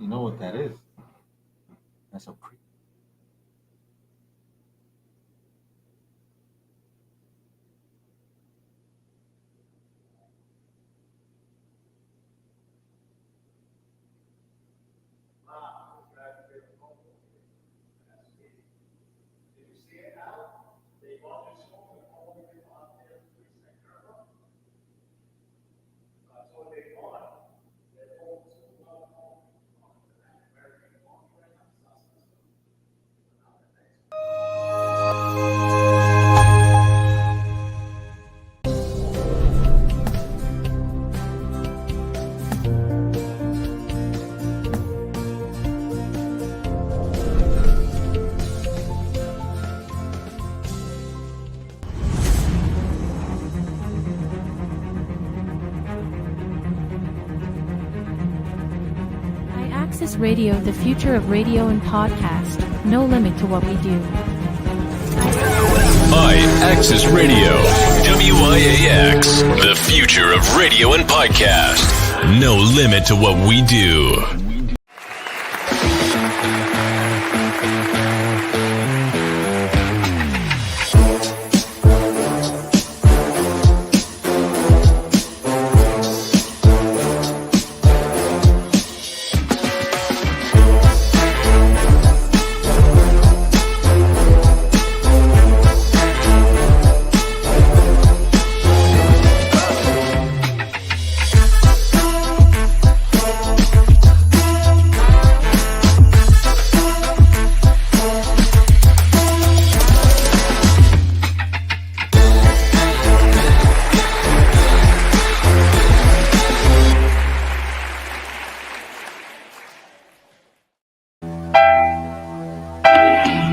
You know what that is? That's a pre. Access Radio, the future of radio and podcast. No limit to what we do. Access Radio, WIAX, the future of radio and podcast. No limit to what we do.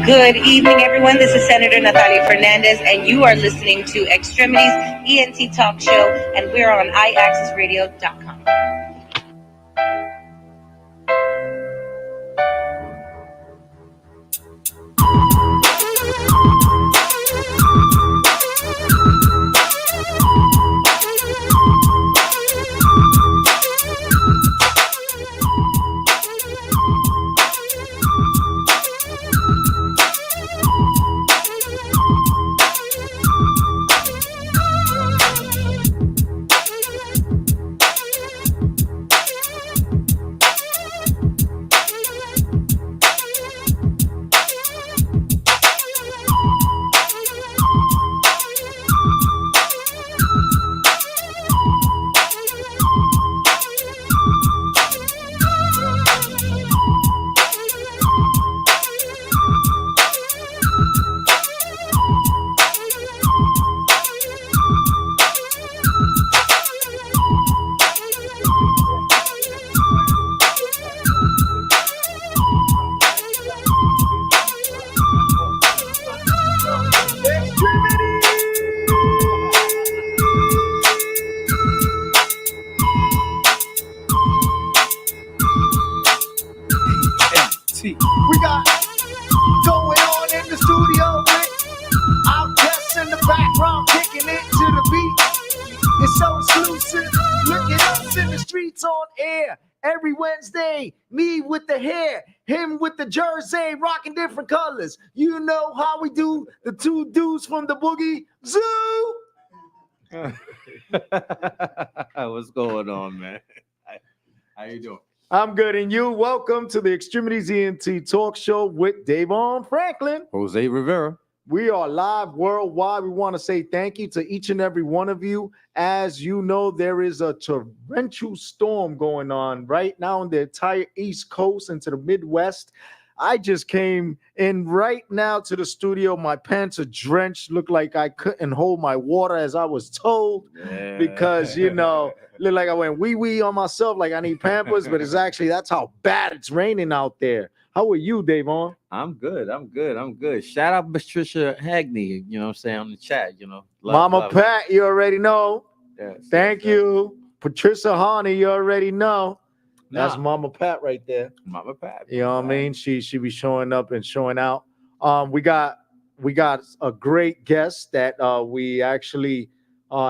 Good evening, everyone. This is Senator Natalia Fernandez, and you are listening to X-Tremitiez ENT Talk Show, and we're on iAccessRadio.com. We got going on in the studio with our guests in the background kicking it to the beat. It's so exclusive. Look at us in the streets on air every Wednesday. Me with the hair, him with the jersey, rocking different colors. You know how we do. The two dudes from the Boogie Zoo. What's going on, man? How you doing? I'm good, and you? Welcome to the X-Tremitiez ENT Talk Show with DAYVON Franklin. Jose Rivera. We are live worldwide. We want to say thank you to each and every one of you. As you know, there is a torrential storm going on right now on the entire East Coast into the Midwest. I just came in right now to the studio. My pants are drenched. Look like I couldn't hold my water as I was told because, you know, look like I went wee-wee on myself like I need Pampers, but it's actually that's how bad it's raining out there. How are you, DAYVON? I'm good. Shout out Patricia Hagney, you know what I'm saying, on the chat, you know. Mama Pat, you already know. Yes, Thank you. Patricia Harney, you already know. That's Mama Pat right there. Mama Pat. You know what I mean? She be showing up and showing out. We got a great guest that we actually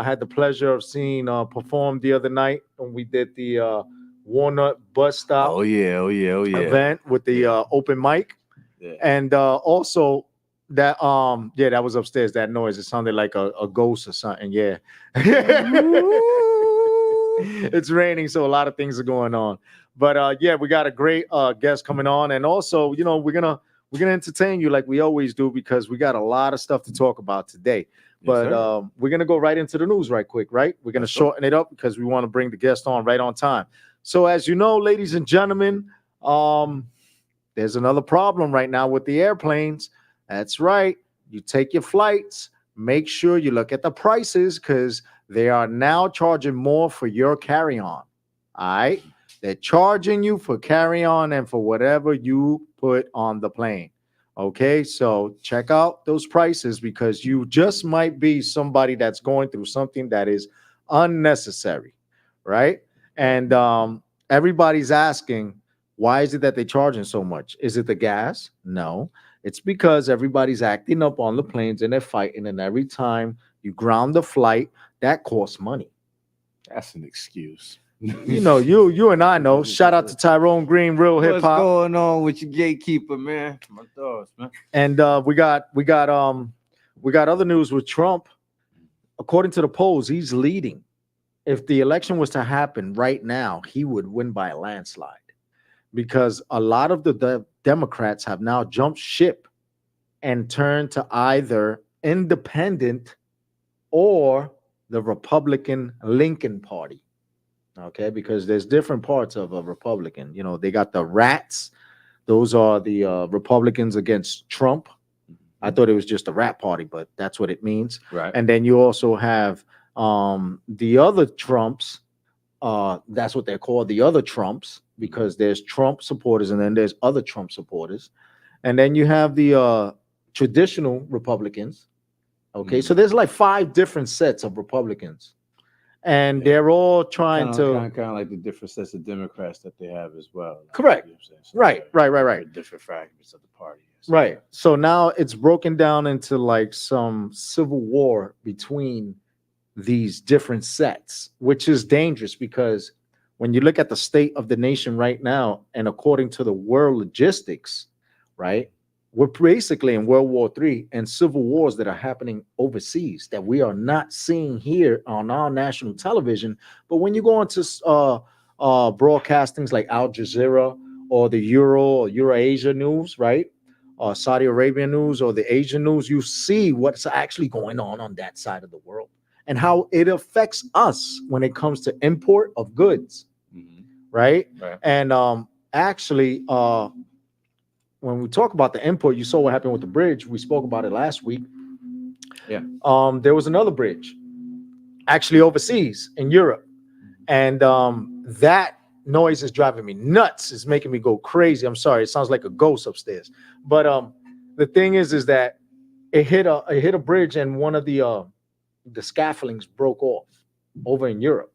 had the pleasure of seeing perform the other night when we did the Walnut Bus Stop Oh yeah, event with the open mic. Yeah. And also that that was upstairs. That noise, it sounded like a ghost or something. Yeah. It's raining, so a lot of things are going on. But yeah, we got a great guest coming on, and also, we're gonna entertain you like we always do, because we got a lot of stuff to talk about today. But we're gonna go right into the news right quick, right? We're gonna shorten it up because we want to bring the guest on right on time. So as you know, ladies and gentlemen, there's another problem right now with the airplanes. That's right. You take your flights, make sure you look at the prices, because they are now charging more for your carry-on. All right. They're charging you for carry-on and for whatever you put on the plane. Okay. So check out those prices, because you just might be somebody that's going through something that is unnecessary. Right. And everybody's asking, why is it that they're charging so much? Is it the gas? No. It's because everybody's acting up on the planes and they're fighting. And every time you ground the flight, that costs money. That's an excuse. You and I know. Shout out to Tyrone Green, Real Hip Hop. What's going on with your gatekeeper, man? My thoughts, man. And we got other news with Trump. According to the polls, he's leading. If the election was to happen right now, he would win by a landslide, because a lot of the Democrats have now jumped ship and turned to either independent or the Republican Lincoln Party. Okay, because there's different parts of a Republican. They got the rats. Those are the Republicans against Trump. I thought it was just a rat party, but that's what it means. Right. And then you also have the other Trumps. That's what they're called, the other Trumps, because there's Trump supporters and then there's other Trump supporters. And then you have the traditional Republicans. Okay, so there's like 5 different sets of Republicans. And they're all trying kind of like the different sets of Democrats that they have as well. Like, correct. So Right. Different fragments of the party. Right. So now it's broken down into like some civil war between these different sets, which is dangerous, because when you look at the state of the nation right now, and according to the world logistics, right, we're basically in World War III and civil wars that are happening overseas that we are not seeing here on our national television. But when you go into broadcastings like Al Jazeera or the Eurasia news, right, or Saudi Arabian news or the Asian news, you see what's actually going on that side of the world and how it affects us when it comes to import of goods, right? And actually, when we talk about the import, you saw what happened with the bridge. We spoke about it last week. Yeah. There was another bridge actually overseas in Europe. And that noise is driving me nuts. It's making me go crazy. I'm sorry. It sounds like a ghost upstairs. But the thing is that it hit a bridge, and one of the scaffoldings broke off over in Europe.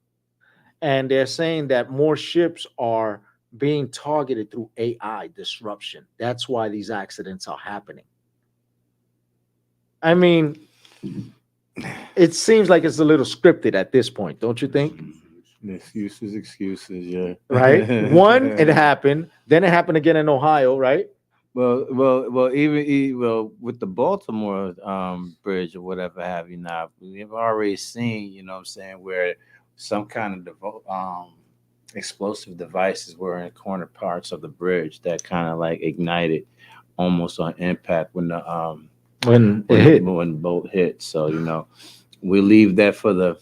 And they're saying that more ships are being targeted through AI disruption. That's why these accidents are happening. I mean, it seems like it's a little scripted at this point, don't you think? Excuses, yeah. Right? One, it happened. Then it happened again in Ohio, right? Well, even with the Baltimore bridge or whatever have you now, we've already seen, where some kind of explosive devices were in corner parts of the bridge that kind of like ignited almost on impact when the when the boat hit. So we leave that for the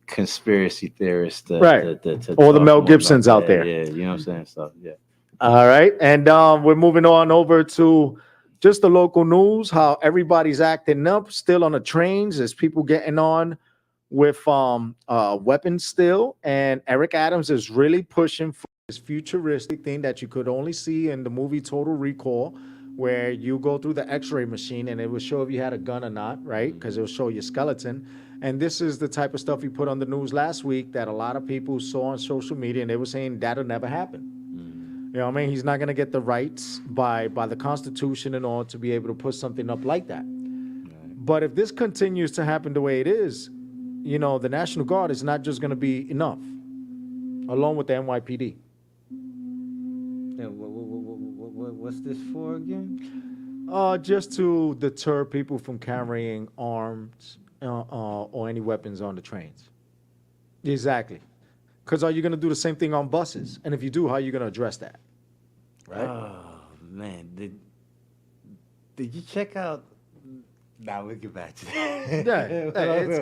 conspiracy theorists to all the Mel Gibsons out there. Yeah, you know what I'm saying? So yeah. All right, and we're moving on over to just the local news. How everybody's acting up still on the trains. There's people getting on with weapons still, and Eric Adams is really pushing for this futuristic thing that you could only see in the movie Total Recall, where you go through the X-ray machine and it will show if you had a gun or not, right? Because it will show your skeleton. And this is the type of stuff he put on the news last week that a lot of people saw on social media, and they were saying that'll never happen. You know what I mean? He's not going to get the rights by the Constitution and all to be able to put something up like that. But if this continues to happen the way it is, the National Guard is not just going to be enough, along with the NYPD. Yeah, what's this for again? Just to deter people from carrying arms or any weapons on the trains. Exactly. Because are you going to do the same thing on buses? And if you do, how are you going to address that? Right? Oh, man. Did you check out... Nah, we'll get back to that. Yeah,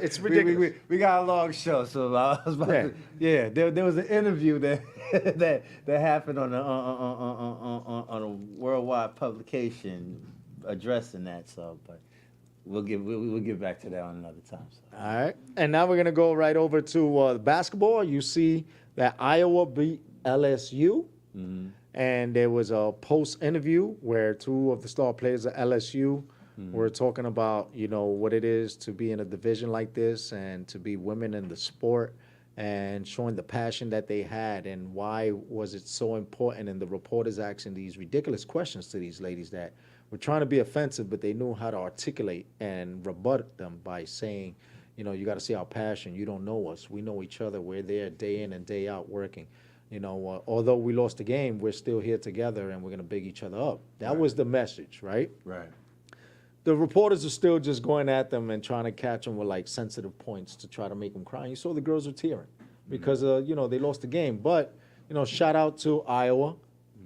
it's ridiculous. We got a long show, so I was about to... Yeah, there was an interview that happened on a worldwide publication addressing that, so... But we'll get back to that on another time. So. All right. And now we're going to go right over to basketball. You see that Iowa beat LSU. Mm-hmm. And there was a post-interview where two of the star players at LSU were talking about, what it is to be in a division like this and to be women in the sport and showing the passion that they had and why was it so important. And the reporters asking these ridiculous questions to these ladies that were trying to be offensive, but they knew how to articulate and rebut them by saying, you got to see our passion. You don't know us. We know each other. We're there day in and day out working. Although we lost the game, we're still here together and we're going to big each other up. That was the message, right? Right. The reporters are still just going at them and trying to catch them with, sensitive points to try to make them cry. You saw the girls were tearing because, they lost the game. But, shout out to Iowa.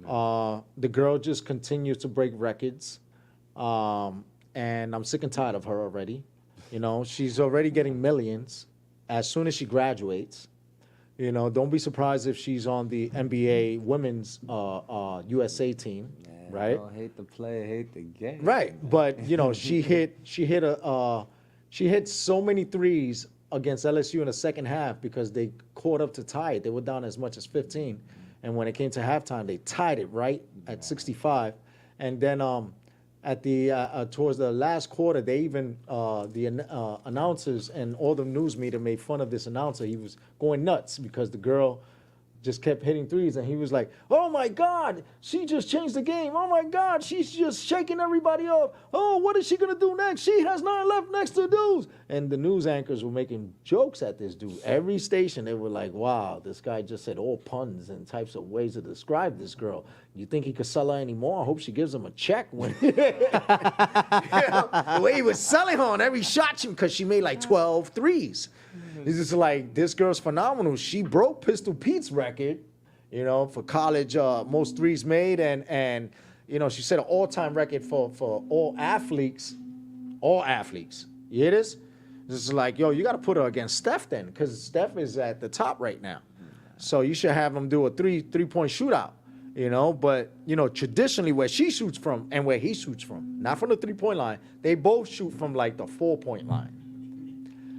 The girl just continues to break records. And I'm sick and tired of her already. She's already getting millions as soon as she graduates. Don't be surprised if she's on the NBA women's USA team, right? I don't hate the play, hate the game. Right, but she hit so many threes against LSU in the second half because they caught up to tie it. They were down as much as 15, and when it came to halftime, they tied it right at 65, and then at the towards the last quarter, they even the announcers and all the news media made fun of this announcer. He was going nuts because the girl just kept hitting threes, and he was like, "Oh my God, she just changed the game! Oh my God, she's just shaking everybody up! Oh, what is she gonna do next? She has 9 left next to dudes." And the news anchors were making jokes at this dude. Every station, they were like, "Wow, this guy just said all puns and types of ways to describe this girl. You think he could sell her anymore? I hope she gives him a check." When the way he was selling her on every shot, because she made 12 threes. It's just like, this girl's phenomenal. She broke Pistol Pete's record, for college most threes made, and she set an all-time record for all athletes. All athletes. You hear this? This is like, you got to put her against Steph then, because Steph is at the top right now. So you should have him do a three-point shootout. But traditionally where she shoots from and where he shoots from, not from the 3-point line, they both shoot from the 4-point line.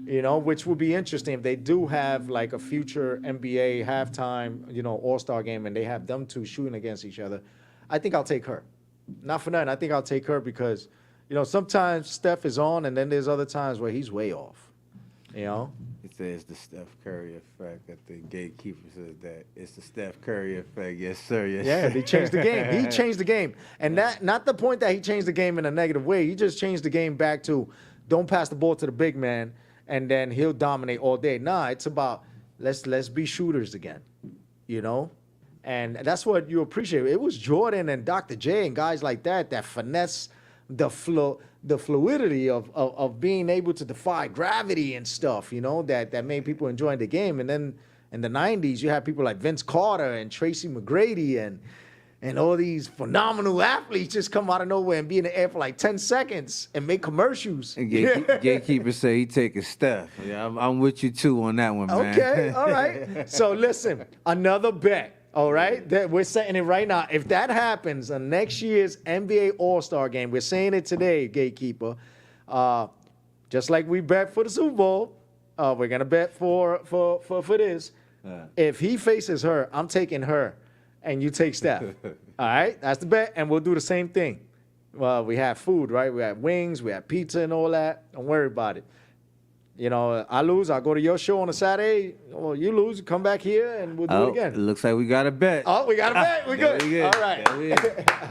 Which would be interesting if they do have a future NBA halftime, all-star game, and they have them two shooting against each other. I think I'll take her. Not for nothing. I think I'll take her because, sometimes Steph is on, and then there's other times where he's way off. It says the Steph Curry effect. That the gatekeeper says that it's the Steph Curry effect. Yes, sir. Yes. Yeah, sir. he changed the game. He changed the game, and that not the point that he changed the game in a negative way. He just changed the game back to don't pass the ball to the big man, and then he'll dominate all day. Nah, it's about let's be shooters again, and that's what you appreciate. It was Jordan and Dr. J and guys like that finesse the fluidity of being able to defy gravity and stuff, that made people enjoy the game. And then in the 90s, you had people like Vince Carter and Tracy McGrady and all these phenomenal athletes just come out of nowhere and be in the air for 10 seconds and make commercials. And gatekeeper say he taking Steph. Yeah, I'm with you too on that one, man. Okay, all right. So listen, another bet. All right, that we're setting it right now. If that happens on next year's NBA All-Star game, we're saying it today, gatekeeper. Just like we bet for the Super Bowl, we're gonna bet for this. If he faces her, I'm taking her, and you take Steph. All right, that's the bet, and we'll do the same thing. Well, we have food, right? We have wings, we have pizza, and all that. Don't worry about it. I lose, I'll go to your show on a Saturday. Well, you lose, come back here, and we'll do it again. It looks like we got a bet. Oh, we got a bet. We're good. We good. All right.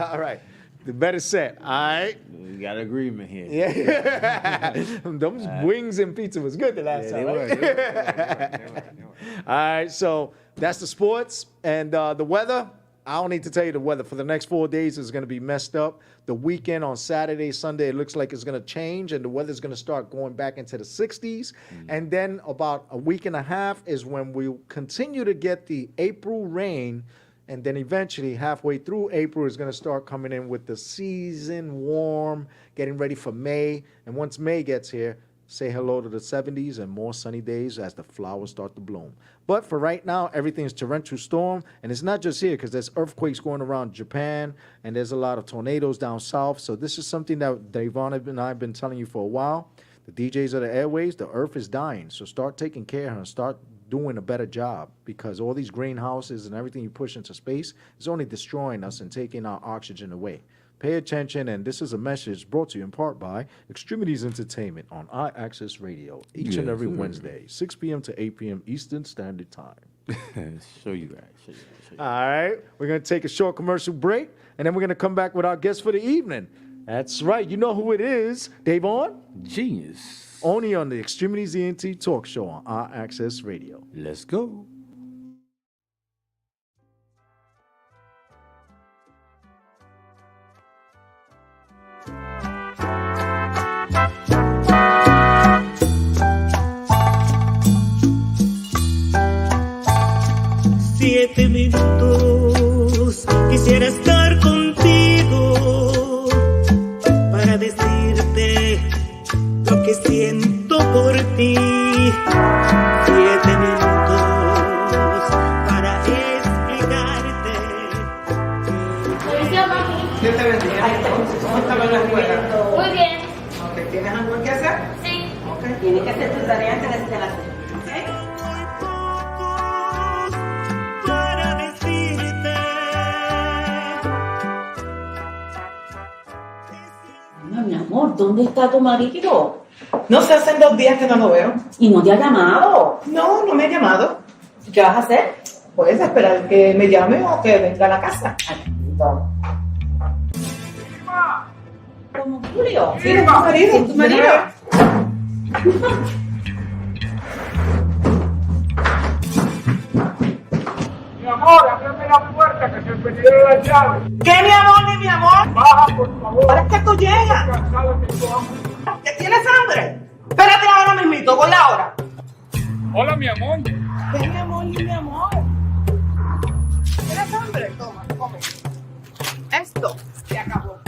All All right. The better set. All right. We got an agreement here. Yeah. Those wings and pizza was good the last time. Right? All right. So that's the sports and the weather. I don't need to tell you the weather for the next 4 days is going to be messed up. The weekend on Saturday, Sunday, it looks like it's going to change and the weather's going to start going back into the 60s. And then about a week and a half is when we'll continue to get the April rain. And then eventually halfway through April is going to start coming in with the season warm, getting ready for May. And once May gets here, say hello to the 70s and more sunny days as the flowers start to bloom. But for right now, everything's torrential storm. And it's not just here because there's earthquakes going around Japan and there's a lot of tornadoes down south. So this is something that DAYVON and I have been telling you for a while. The DJs of the airways, the earth is dying. So start taking care of her and start doing a better job because all these greenhouses and everything you push into space is only destroying us and taking our oxygen away. Pay attention, and this is a message brought to you in part by X-Tremitiez Entertainment on iAccess Radio each and every Wednesday, 6 p.m. to 8 p.m. Eastern Standard Time. Show you guys. All right, we're going to take a short commercial break, and then we're going to come back with our guest for the evening. That's right. You know who it is, DAYVON? Genius. Only on the X-Tremitiez ENT Talk Show on iAccess Radio. Let's go. Siete minutos, quisiera estar contigo para decirte lo que siento por ti. 7 minutos para explicarte. Dios te bendiga. ¿Cómo estaba en la escuela? Muy bien. Okay. ¿Tienes algo que hacer? Sí. Okay. Tienes que hacer tu tarea antes de la cena. Para decirte. No, mi amor, ¿dónde está tu marido? No sé, hacen 2 días que no lo veo. ¿Y no te ha llamado? No, no me ha llamado. ¿Qué vas a hacer? Puedes esperar que me llame o que venga a la casa. ¿Como Julio? Sí, es tu marido. ¿Es tu marido? Mi amor, ábreme la puerta que se me lleve la llave. ¿Qué, mi amor, ni mi amor? Baja, por favor. Ahora es que tú llegas. Cansado que estoy. ¿Que tienes hambre? Espérate ahora mismito, con la hora. Hola, mi amor. ¿Qué, mi amor, ni mi amor? ¿Tienes hambre? Toma, come. Esto se acabó.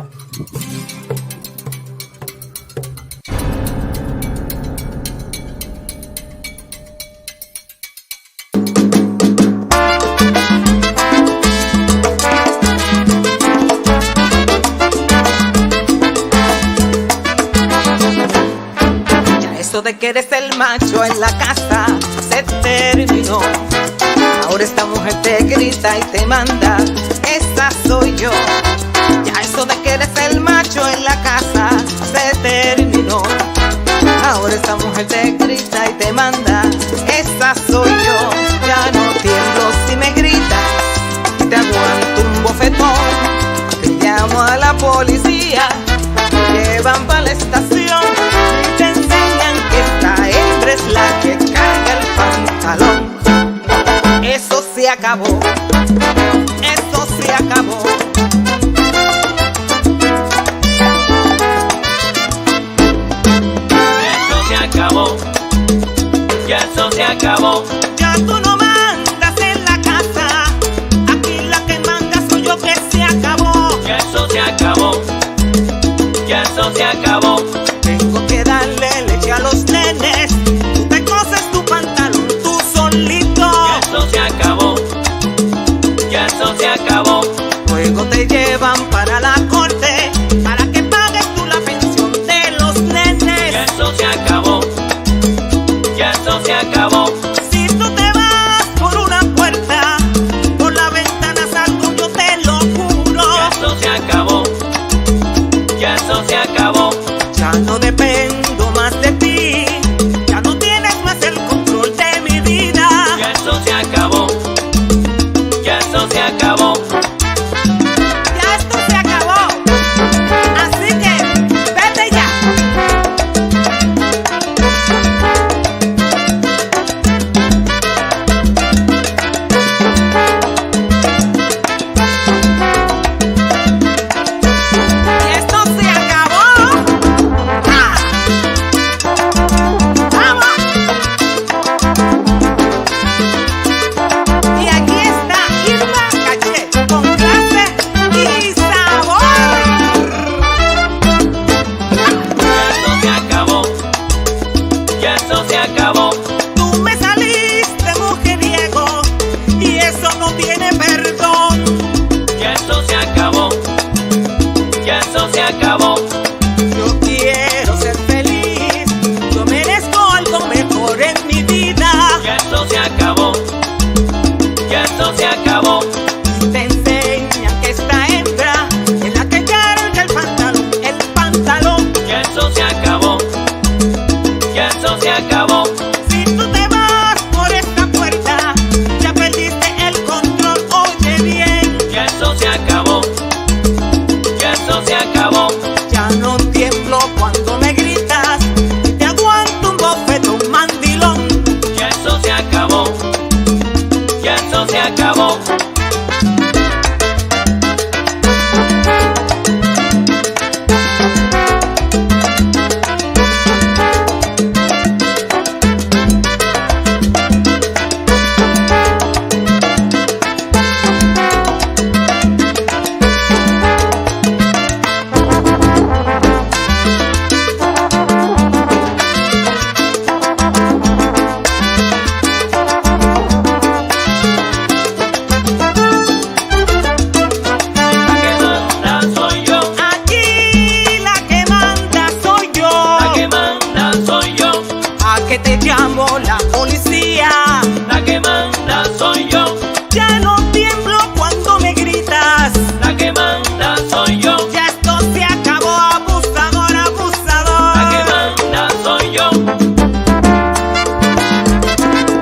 Eso de que eres el macho en la casa se terminó. Ahora esta mujer te grita y te manda, esa soy yo. Ya eso de que eres el macho en la casa se terminó. Ahora esta mujer te grita y te manda, esa soy yo. Ya no tiemblo si me gritas, te aguanto un bofetón. Te llamo a la policía, te llevan para la estación y te enseñan que esta hembra es la que carga el pantalón. Eso se acabó, eso se acabó. Eso se acabó, ya eso se acabó. Ya tú no mandas en la casa, aquí la que manda soy yo, que se acabó. Ya eso se acabó, ya eso se acabó. Tengo que darle leche a los nenes, tú te coses tu pantalón tú solito. Ya eso se acabó, ya eso se acabó. Luego te llevan para la corte, para que pagues tú la pensión de los nenes. Ya eso se acabó, ya eso se acabó. Si tú te vas por una puerta, por la ventana salgo, yo te lo juro. Ya eso se acabó, ya eso se acabó. Ya esto se acabó. Tú me saliste mujeriego y eso no tiene perdón. Ya esto se acabó. Ya esto se acabó. Yo quiero ser feliz, yo merezco algo mejor en mi vida. Ya esto se acabó. Ya esto se acabó. Te enseña que esta hembra es la que carga el pantalón, el pantalón. Ya esto se acabó. Ya esto se acabó. Si tú te vas por esta puerta, ya perdiste el control, oye bien. Ya esto se acabó. Ya esto se acabó. Ya no tiemblo cuando me gritas y te aguanto un bofetón mandilón. Ya esto se acabó. Ya esto se acabó. Te llamo la policía. La que manda soy yo. Ya no tiemblo cuando me gritas. La que manda soy yo. Ya esto se acabó, abusador, abusador. La que manda soy yo.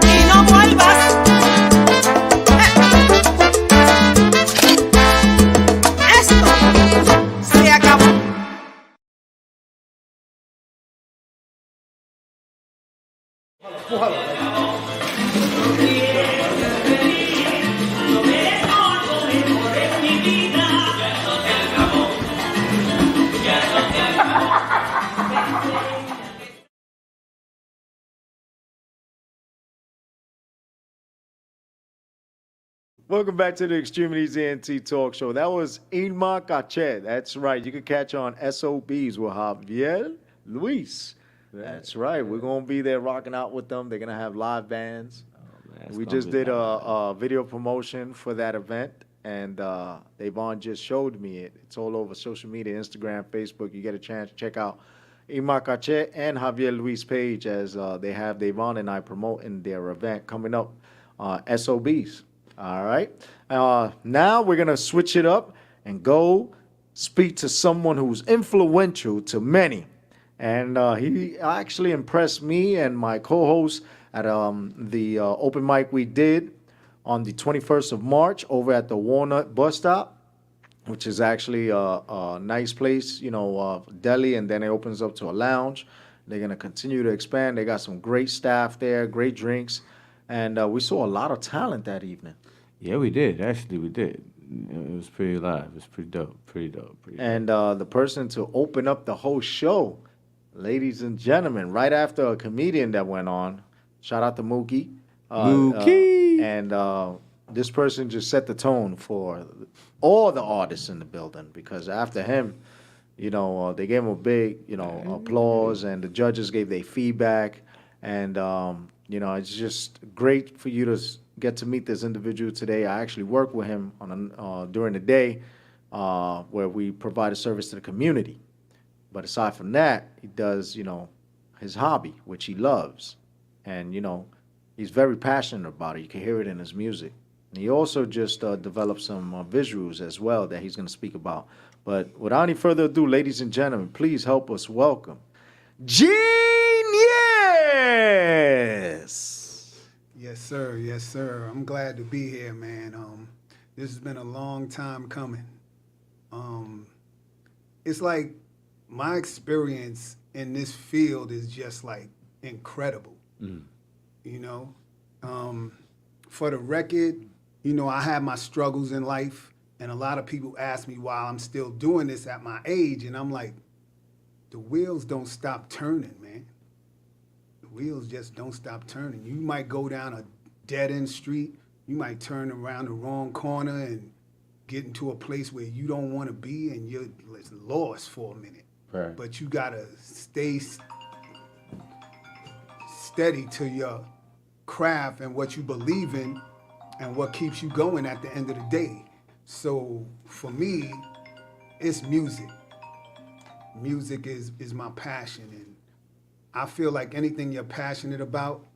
Y no vuelvas. Esto se acabó. Welcome back to the X-Tremitiez ENT Talk Show. That was Inmacachet. That's right. You can catch on SOBs with Javier Luis. That's right. We're going to be there rocking out with them. They're going to have live bands. We just did a video promotion for that event, and DAYVON just showed me it. It's all over social media, Instagram, Facebook. You get a chance to check out Inmacachet and Javier Luis' page as they have DAYVON and I promoting their event coming up, SOBs. All right. Now we're going to switch it up and go speak to someone who's influential to many. And he actually impressed me and my co-host at the open mic we did on the 21st of March over at the Walnut bus stop, which is actually a nice place, you know, deli, and then it opens up to a lounge. They're going to continue to expand. They got some great staff there, great drinks. And we saw a lot of talent that evening. Yeah, we did. Actually, we did. It was pretty live. It was pretty dope. Pretty dope. And the person to open up the whole show, ladies and gentlemen, right after a comedian that went on, shout out to Mookie. Mookie! And this person just set the tone for all the artists in the building, because after him, you know, they gave him a big, you know, applause, and the judges gave their feedback. And, you know, it's just great for you to get to meet this individual today. I actually work with him on during the day where we provide a service to the community. But aside from that, he does, you know, his hobby, which he loves. And, you know, he's very passionate about it. You can hear it in his music. And he also just developed some visuals as well that he's going to speak about. But without any further ado, ladies and gentlemen, please help us welcome Genius! Yes, sir. Yes, sir. I'm glad to be here, man. This has been a long time coming. It's like my experience in this field is just like incredible. You know, for the record, you know, I had my struggles in life, and a lot of people ask me why I'm still doing this at my age, and I'm like, the wheels don't stop turning, man. The wheels just don't stop turning. You might go down a dead-end street, you might turn around the wrong corner and get into a place where you don't want to be, and you're lost for a minute. Right. But you gotta stay steady to your craft and what you believe in and what keeps you going at the end of the day. So for me, it's music. Music is my passion, and I feel like anything you're passionate about,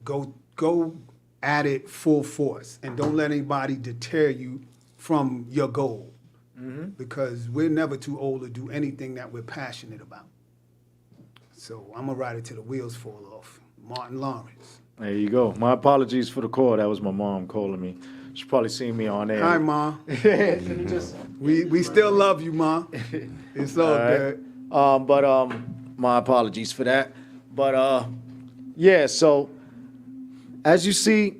go at it full force, and don't let anybody deter you from your goal. Because we're never too old to do anything that we're passionate about. So I'm gonna ride it till the wheels fall off. Martin Lawrence. There you go. My apologies for the call. That was my mom calling me. She probably seen me on air. Hi, Ma. We still love you, Ma. It's all good. My apologies for that. But yeah, so as you see,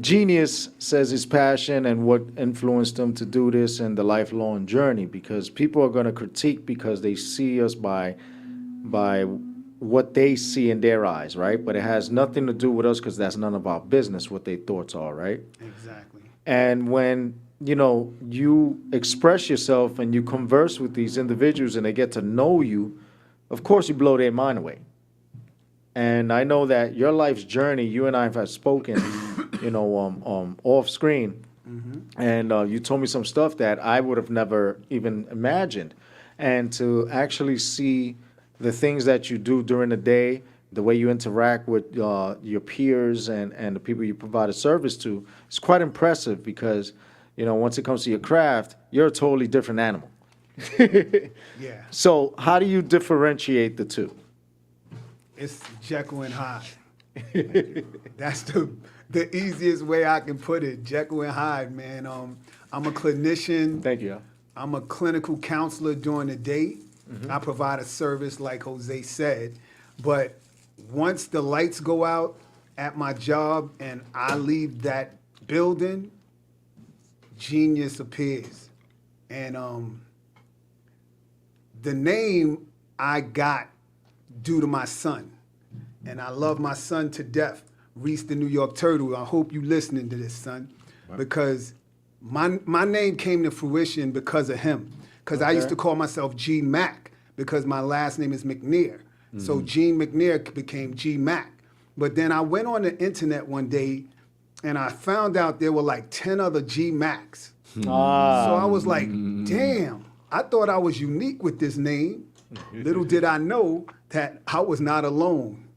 Genius says his passion and what influenced him to do this and the lifelong journey, because people are going to critique because they see us by what they see in their eyes, right? But it has nothing to do with us because that's none of our business what their thoughts are, right? Exactly. And when, you express yourself and you converse with these individuals and they get to know you, of course you blow their mind away. And I know that your life's journey, you and I have spoken, off screen. And you told me some stuff that I would have never even imagined. And to actually see the things that you do during the day, the way you interact with your peers and the people you provide a service to, it's quite impressive because, once it comes to your craft, you're a totally different animal. Yeah. So how do you differentiate the two? It's Jekyll and Hyde. That's the easiest way I can put it. Jekyll and Hyde, man. I'm a clinician. Thank you. I'm a clinical counselor during the day. I provide a service like Jose said. But once the lights go out at my job and I leave that building, genius appears. And the name I got due to my son. And I love my son to death, Reese the New York Turtle. I hope you listening to this, son, because my name came to fruition because of him. Because I used to call myself G Mac because my last name is McNair. So Gene McNair became G Mac. But then I went on the internet one day and I found out there were like 10 other G Macs. So I was like, damn, I thought I was unique with this name. Little did I know that I was not alone.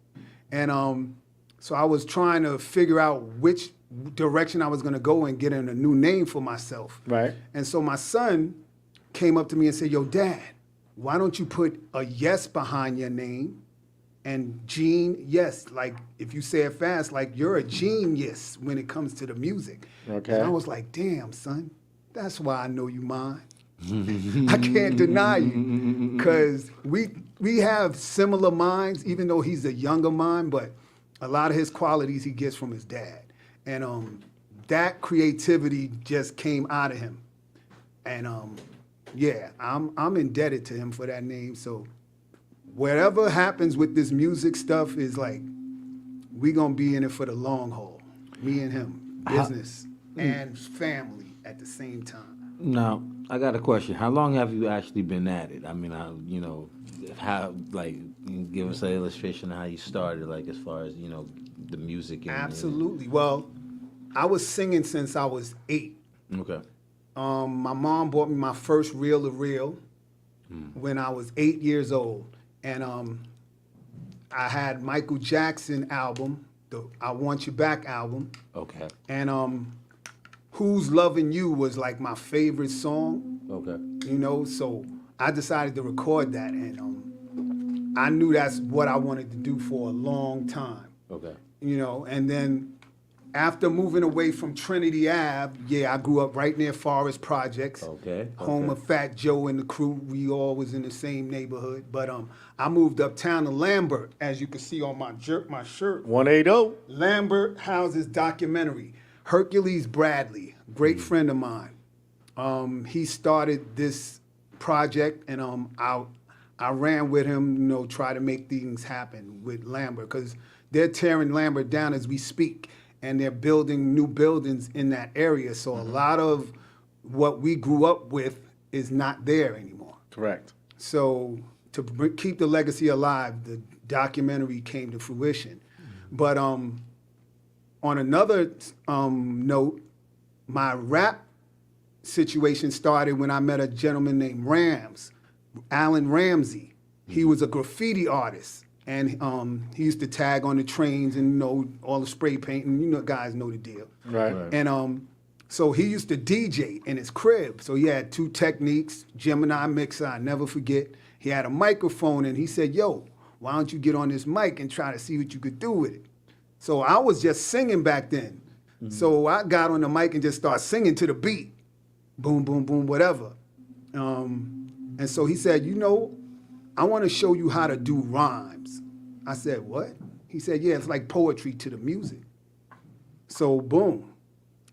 And so I was trying to figure out which direction I was going to go and get in a new name for myself. Right. And so my son came up to me and said, yo, Dad, why don't you put a yes behind your name and Gene, yes, like if you say it fast, like you're a genius when it comes to the music. Okay. And I was like, damn, son, that's why I know you mine. I can't deny you because we have similar minds, even though he's a younger mind, but a lot of his qualities he gets from his dad. And that creativity just came out of him. And yeah, I'm indebted to him for that name. So whatever happens with this music stuff is like, we gonna be in it for the long haul. Me and him, business and family at the same time. Now, I got a question. How long have you actually been at it? I mean, how, like, give us an illustration of how you started, like, as far as, the music. And, Absolutely. Well, I was singing since I was 8. Okay. My mom bought me my first reel-to-reel when I was 8 years old. And I had Michael Jackson album, the I Want You Back album. Okay. And Who's Loving You was like my favorite song. Okay. So I decided to record that, and I knew that's what I wanted to do for a long time. Okay. And then after moving away from Trinity Ave, I grew up right near Forest Projects. Okay. Home of Fat Joe and the crew. We all was in the same neighborhood. But I moved uptown to Lambert, as you can see on my shirt. 180. Lambert houses documentary. Hercules Bradley, great friend of mine. He started this project, and I ran with him, try to make things happen with Lambert, because they're tearing Lambert down as we speak, and they're building new buildings in that area. So a lot of what we grew up with is not there anymore. Correct. So to keep the legacy alive, the documentary came to fruition. But on another note, my rap situation started when I met a gentleman named Alan Ramsey. He was a graffiti artist, and he used to tag on the trains and, you know, all the spray painting. You know, guys know the deal. Right. And so he used to DJ in his crib. So he had 2 Techniques, Gemini mixer, I never forget. He had a microphone, and he said, yo, why don't you get on this mic and try to see what you could do with it? So I was just singing back then. So I got on the mic and just started singing to the beat. Boom, boom, boom, whatever. And so he said, you know, I want to show you how to do rhymes. I said, what? He said, yeah, it's like poetry to the music. So boom,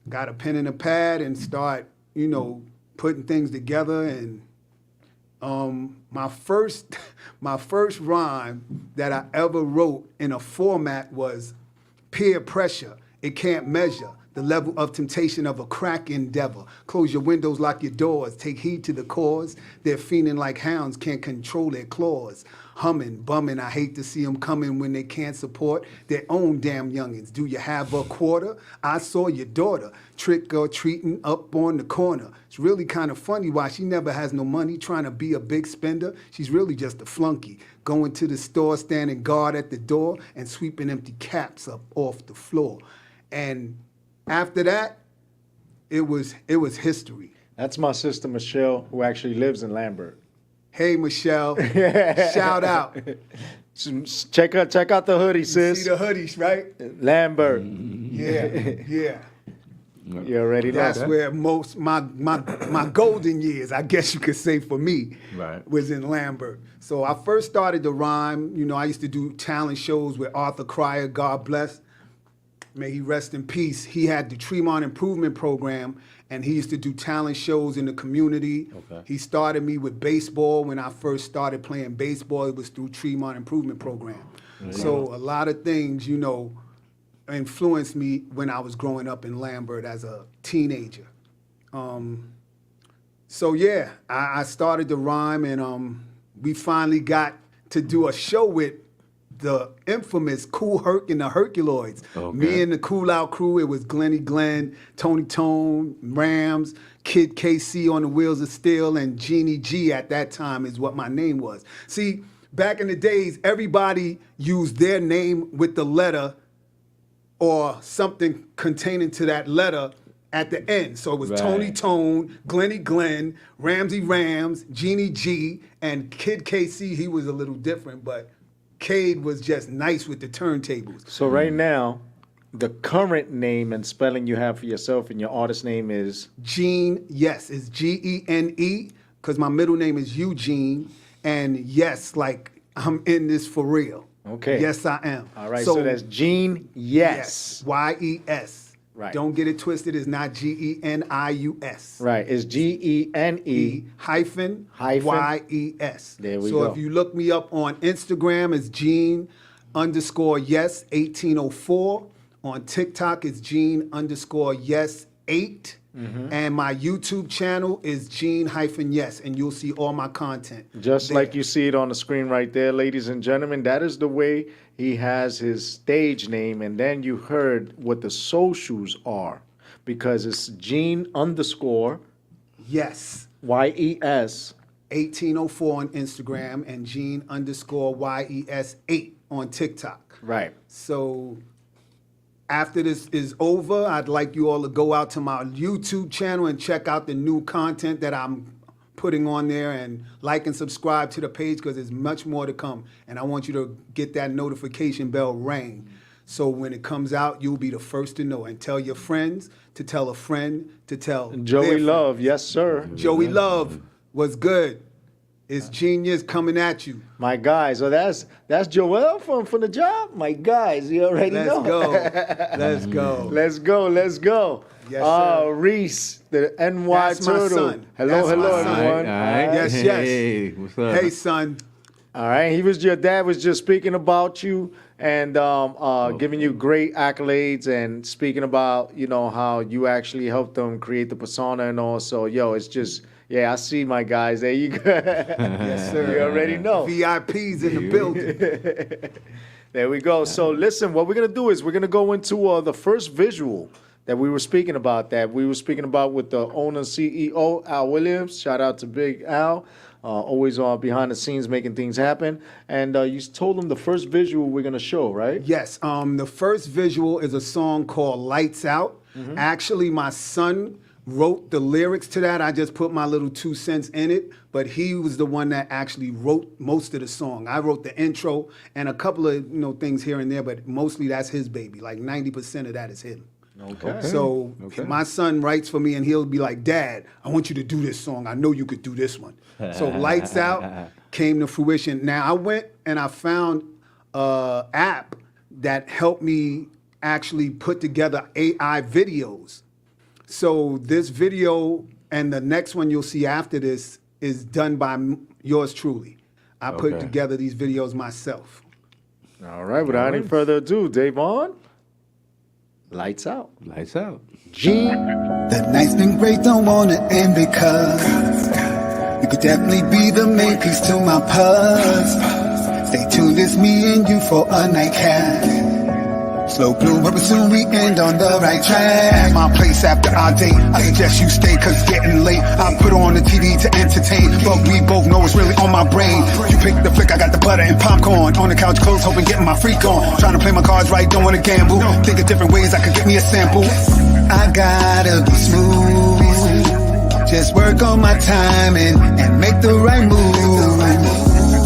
got a pen and a pad and start, you know, putting things together. And my first rhyme that I ever wrote in a format was peer pressure. It can't measure the level of temptation of a crack endeavor. Close your windows, lock your doors, take heed to the cause. They're fiending like hounds, can't control their claws. Humming, bumming, I hate to see them coming when they can't support their own damn youngins. Do you have a quarter? I saw your daughter trick or treating up on the corner. It's really kind of funny why she never has no money, trying to be a big spender. She's really just a flunky. Going to the store, standing guard at the door, and sweeping empty caps up off the floor. And after that, it was history. That's my sister Michelle, who actually lives in Lambert. Hey, Michelle. Shout out. Check out the hoodie, sis. See the hoodies, right? Lambert. Yeah. You already know. That's where most my golden years, I guess you could say for me, was in Lambert. So I first started to rhyme. You know, I used to do talent shows with Arthur Cryer, God bless. May he rest in peace. He had the Tremont Improvement Program, and he used to do talent shows in the community. Okay. He started me with baseball. When I first started playing baseball, it was through Tremont Improvement Program. So a lot of things, you know, influenced me when I was growing up in Lambert as a teenager. So yeah, I started to rhyme, and we finally got to do a show with the infamous Cool Herc and the Herculoids. Okay. Me and the Cool Out crew, it was Glenny Glenn, Tony Tone, Rams, Kid KC on the Wheels of Steel, and Jeannie G at that time is what my name was. See, back in the days, everybody used their name with the letter or something containing to that letter at the end. So it was Tony Tone, Glenny Glenn, Ramsey Rams, Jeannie G, and Kid KC. He was a little different, but Cade was just nice with the turntables. So right now, the current name and spelling you have for yourself and your artist name is? Gene, yes, it's Gene, because my middle name is Eugene, and yes, like I'm in this for real. Okay. Yes, I am. All right, so that's Gene, yes. Y-E-S. Right. Don't get it twisted. It's not G-E-N-I-U-S. Right. It's G-E-N-E hyphen Y-E-S. There we go. So if you look me up on Instagram, it's Gene_yes 1804. On TikTok, it's Gene_yes 8. Mm-hmm. And my YouTube channel is Gene-yes, and you'll see all my content. Just there. like you see it on the screen right there, ladies and gentlemen, that is the way he has his stage name. And then you heard what the socials are, because it's Gene_yes Y-E-S 1804 on Instagram and Gene_yes 8 on TikTok. Right. So after this is over, I'd like you all to go out to my YouTube channel and check out the new content that I'm putting on there, and like and subscribe to the page, because there's much more to come. And I want you to get that notification bell ring, so when it comes out, you'll be the first to know. And tell your friends to tell a friend to tell Joey Love, yes sir. Joey Love was good. It's genius coming at you. My guys, so that's Joel from the job. My guys, you already know. Let's go. Let's go. Yes, sir. Reese, the NY That's Turtle. my son. Hello, everyone. All right. Yes. Hey, what's up? Hey, son. All right. Your dad was just speaking about you and giving you great accolades and speaking about, you know, how you actually helped them create the persona and all. So, it's just Yeah, I see my guys. There you go. Yes, sir. You already know. VIPs in the building. There we go. So listen, what we're going to do is we're going to go into the first visual that we were speaking about, with the owner CEO, Al Williams. Shout out to Big Al. Always on behind the scenes making things happen. And you told him the first visual we're going to show, right? Yes. The first visual is a song called Lights Out. Actually, my son wrote the lyrics to that. I just put my little 2 cents in it, but he was the one that actually wrote most of the song. I wrote the intro and a couple of things here and there, but mostly that's his baby. Like 90% of that is him. Okay. So my son writes for me and he'll be like, Dad, I want you to do this song. I know you could do this one. So Lights Out came to fruition. Now I went and I found an app that helped me actually put together AI videos. So this video and the next one you'll see after this is done by yours truly. I put together these videos myself. All right. Without any further ado, DAYVON, lights out. Lights out. G. The night's been great, don't wanna end because you could definitely be the main piece to my puzzle. Stay tuned, it's me and you for a nightcap. Slow blue, but soon we end on the right track. My place after our date, I suggest you stay cause it's getting late. I put on the TV to entertain, but we both know it's really on my brain. You pick the flick, I got the butter and popcorn. On the couch, clothes, hoping getting my freak on. Trying to play my cards right, don't wanna gamble. Think of different ways I could get me a sample. I gotta be smooth, just work on my timing and make the right move.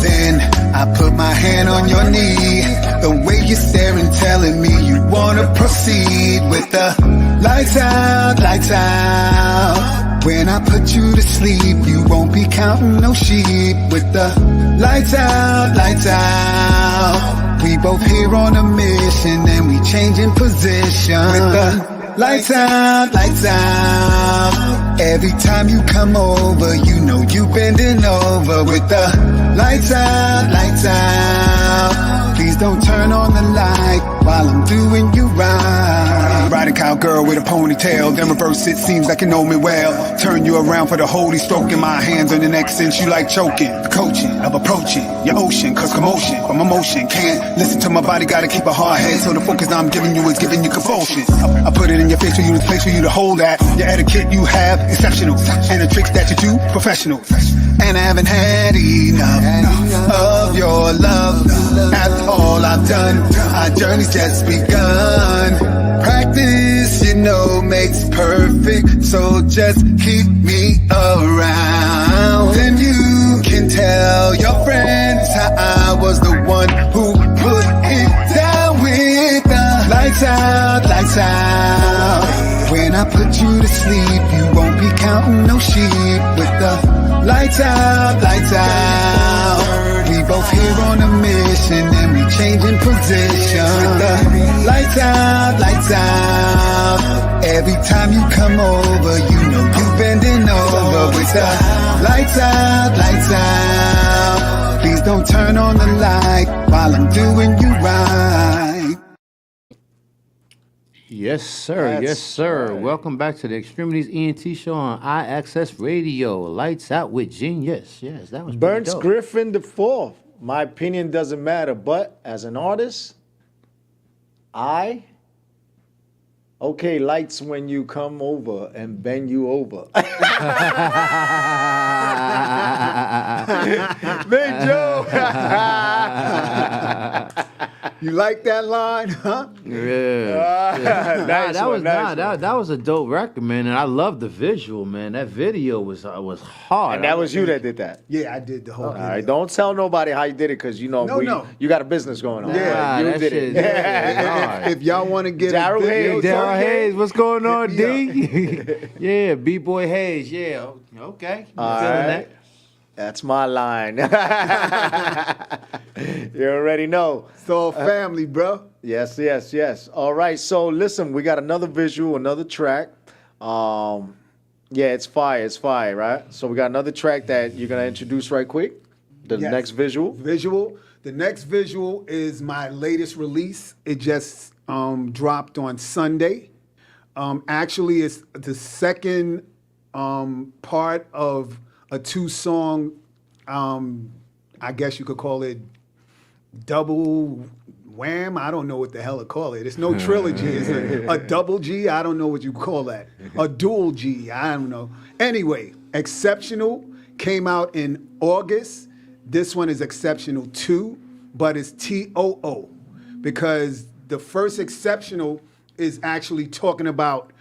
Then I put my hand on your knee, the way you're staring, telling me you wanna proceed with the lights out, lights out. When I put you to sleep, you won't be counting no sheep with the lights out, lights out. We both here on a mission and we changing position with the lights out, lights out. Every time you come over, you know you bending over with the lights out, lights out. Please don't turn on the light while I'm doing you right. Riding cowgirl with a ponytail, then reverse it, seems like you know me well. Turn you around for the holy stroking, my hands on your neck since you like choking. The coaching of approaching your ocean, cause commotion from emotion. Can't listen to my body, gotta keep a hard head, so the focus I'm giving you is giving you convulsions. I put it in your face for you, the place for you to hold that. Your etiquette you have, exceptional. And the tricks that you do, professional. And I haven't had enough of your love. After all I've done, our journey's just begun. Practice, you know, makes perfect, so just keep me around. Then you can tell your friends how I was the one who put it down with the lights out, lights out. When I put you to sleep, you won't be counting no sheep with the lights out, lights out. We both here on a mission and we changing position with the lights out, lights out. Every time you come over, you know you bending over with the lights out, lights out. Please don't turn on the light while I'm doing you right. Yes, sir. Yes, sir. Right. Welcome back to the Extremities ENT show on iAccess Radio. Lights out with Genius. Yes, that was Burns Griffin the Fourth. My opinion doesn't matter, but as an artist, okay, lights when you come over and bend you over. Big Joe. You like that line, huh? Yeah. Nice that was a dope record, man, and I love the visual, man. That video was hard. And that was you that did that? Yeah, I did the whole video. All right, don't tell nobody how you did it, because you know you got a business going on. Yeah, you did it. If y'all want to get Daryl Hayes, what's going on, D? Yeah, B-Boy Hayes. Yeah, okay. All right. That's my line. You already know. It's all family, bro. Yes. All right, so listen, we got another visual, another track. Yeah, it's fire, right? So we got another track that you're going to introduce right quick. The next visual. The next visual is my latest release. It just dropped on Sunday. Actually, it's the second part of a 2-song, I guess you could call it double wham. I don't know what the hell to call it. It's no trilogy. It's a double G. I don't know what you call that. A dual G. I don't know. Anyway, Exceptional came out in August. This one is Exceptional 2, but it's TOO because the first Exceptional is actually talking about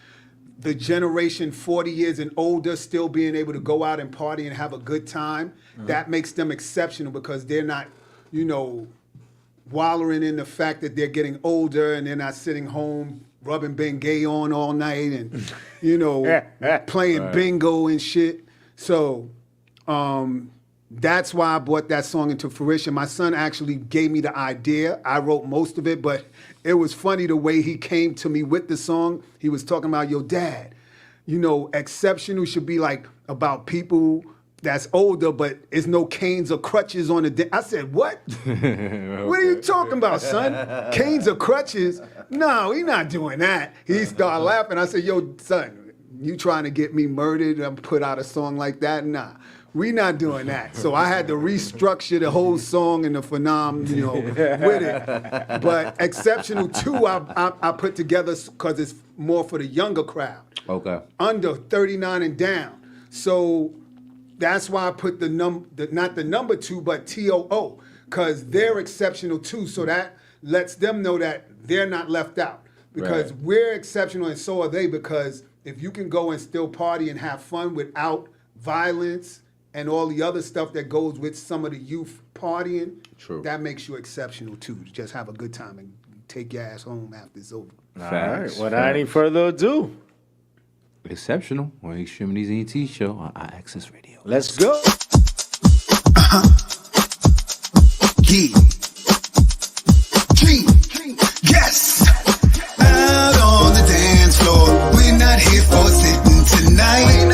the generation 40 years and older still being able to go out and party and have a good time. That makes them exceptional because they're not, wallowing in the fact that they're getting older and they're not sitting home rubbing Bengay on all night and, playing bingo and shit. So that's why I brought that song into fruition. My son actually gave me the idea. I wrote most of it, but it was funny the way he came to me with the song. He was talking about, yo, Dad, Exceptional should be like about people that's older, but it's no canes or crutches on the I said, what? Okay. What are you talking about, son? Canes or crutches? No, he's not doing that. He started laughing. I said, yo, son, you trying to get me murdered and put out a song like that? Nah, we not doing that. So I had to restructure the whole song and the phenomenon, with it. But Exceptional 2, I put together because it's more for the younger crowd. Okay. Under 39 and down. So that's why I put not the number 2, but TOO, because they're exceptional too. So that lets them know that they're not left out. Because we're exceptional and so are they, because if you can go and still party and have fun without violence and all the other stuff that goes with some of the youth partying, that makes you exceptional too. Just have a good time and take your ass home after it's over. All right. Without any further ado, Exceptional on X-Tremitiez ENT show on iAccess Radio. Let's go. Yeah. Yes. Out on the dance floor. We're not here for sitting tonight.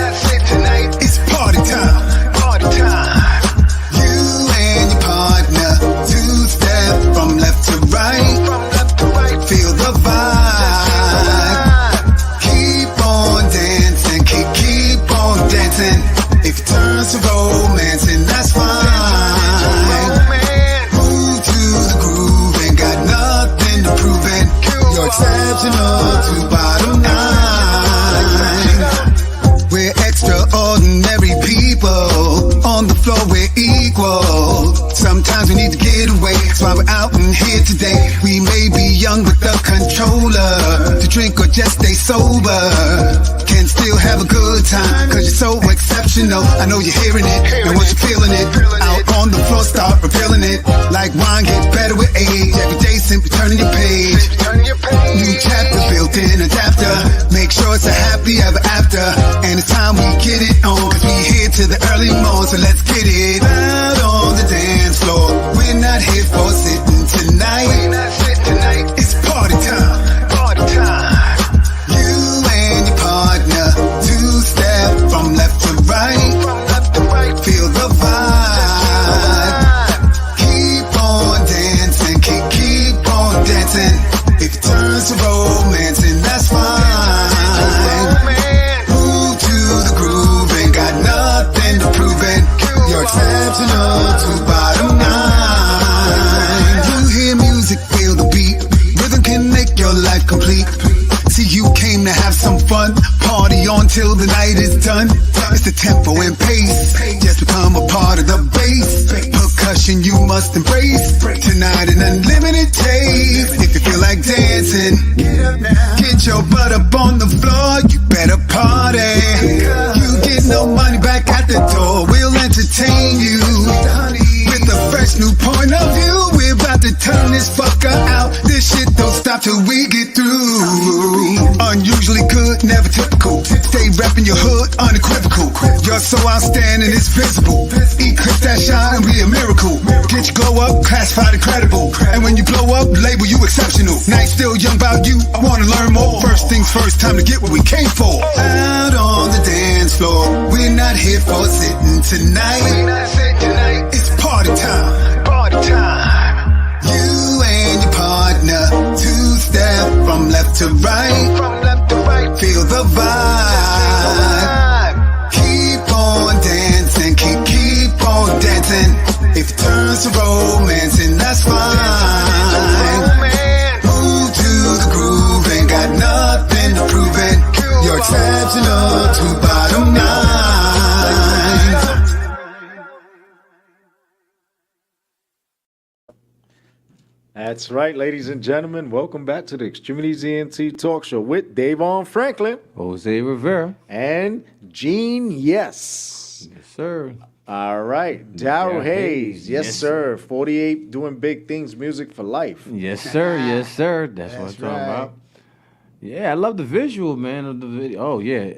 It's party time. Party time. You and your partner, 2-step from left to right. Feel the vibe. If it turns to romance, and that's fine. Move to the groove, ain't got nothing to prove, and you're exceptional to bottom line. We're extraordinary people. On the floor, we're equal. Sometimes we need to get away. That's why we're out in here today. We may be young with the controller to drink or just stay sober. Can still have a good time, cause you're so exceptional. I know you're hearing it, and once you're feeling it, out on the floor, start revealing it. Like wine, get better with age. Every day, simply turning your page. New chapter built in, adapter. Make sure it's a happy ever after. And it's time we get it on, cause we here to the early morning, so let's get it. Out on the dance floor, we're not here for sitting tonight. It's party time. Party time. From left to right, feel the vibe. Keep on dancing, keep on dancing. If it turns to romance, and that's fine. Move to the groove, ain't got nothing to prove, and you're exceptional to bottom line. You hear music, feel the beat. Rhythm can make your life complete. See, you came to have some fun. Party on till the night is done. It's the tempo and pace. Just become a part of the bass. Percussion you must embrace. Tonight an unlimited taste. If you feel like dancing, get your butt up on the floor. You better party. You get no money back at the door. We'll entertain you with a fresh new point of view. We're about to turn this fucker out. This shit don't stop till we get through. Unusually good, never typical. Stay repping your hood, unequivocal. You're so outstanding, it's visible. Eclipse that shine and be a miracle. Get your glow up, classified incredible. And when you blow up, label you exceptional. Night still young about you, I wanna learn more. First things first, time to get what we came for. Out on the dance floor, we're not here for sitting tonight. It's party time. Party time. You and your partner, 2-step from left to right. Feel the vibe. That's right, ladies and gentlemen. Welcome back to the X-Tremitiez ENT Talk Show with DAYVON Franklin, Jose Rivera, and Gene Yes. Yes, sir. All right, Daryl Hayes. Yes, sir. 48, doing big things, music for life. Yes, sir. Yes, sir. That's what I'm talking about. Yeah, I love the visual, man, of the video. Oh, yeah.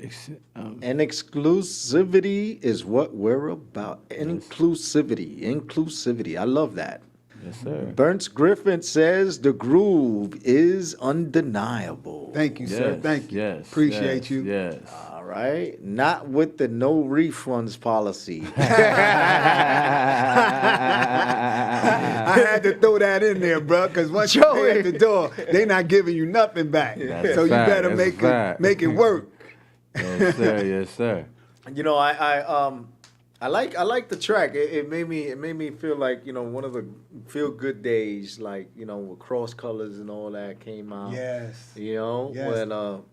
And exclusivity is what we're about. Inclusivity. I love that. Yes, sir. Burns Griffin says the groove is undeniable. Thank you, sir. Thank you. Yes. Appreciate you. Yes. All right. Not with the no refunds policy. I had to throw that in there, bro, because once you pay at the door, they not giving you nothing back. So you better make it work. Yes, sir. Yes, sir. You know, I like the track. It made me feel like, you know, one of the feel good days, like, you know, with Cross Colors and all that came out. Yes. You know, Yes. when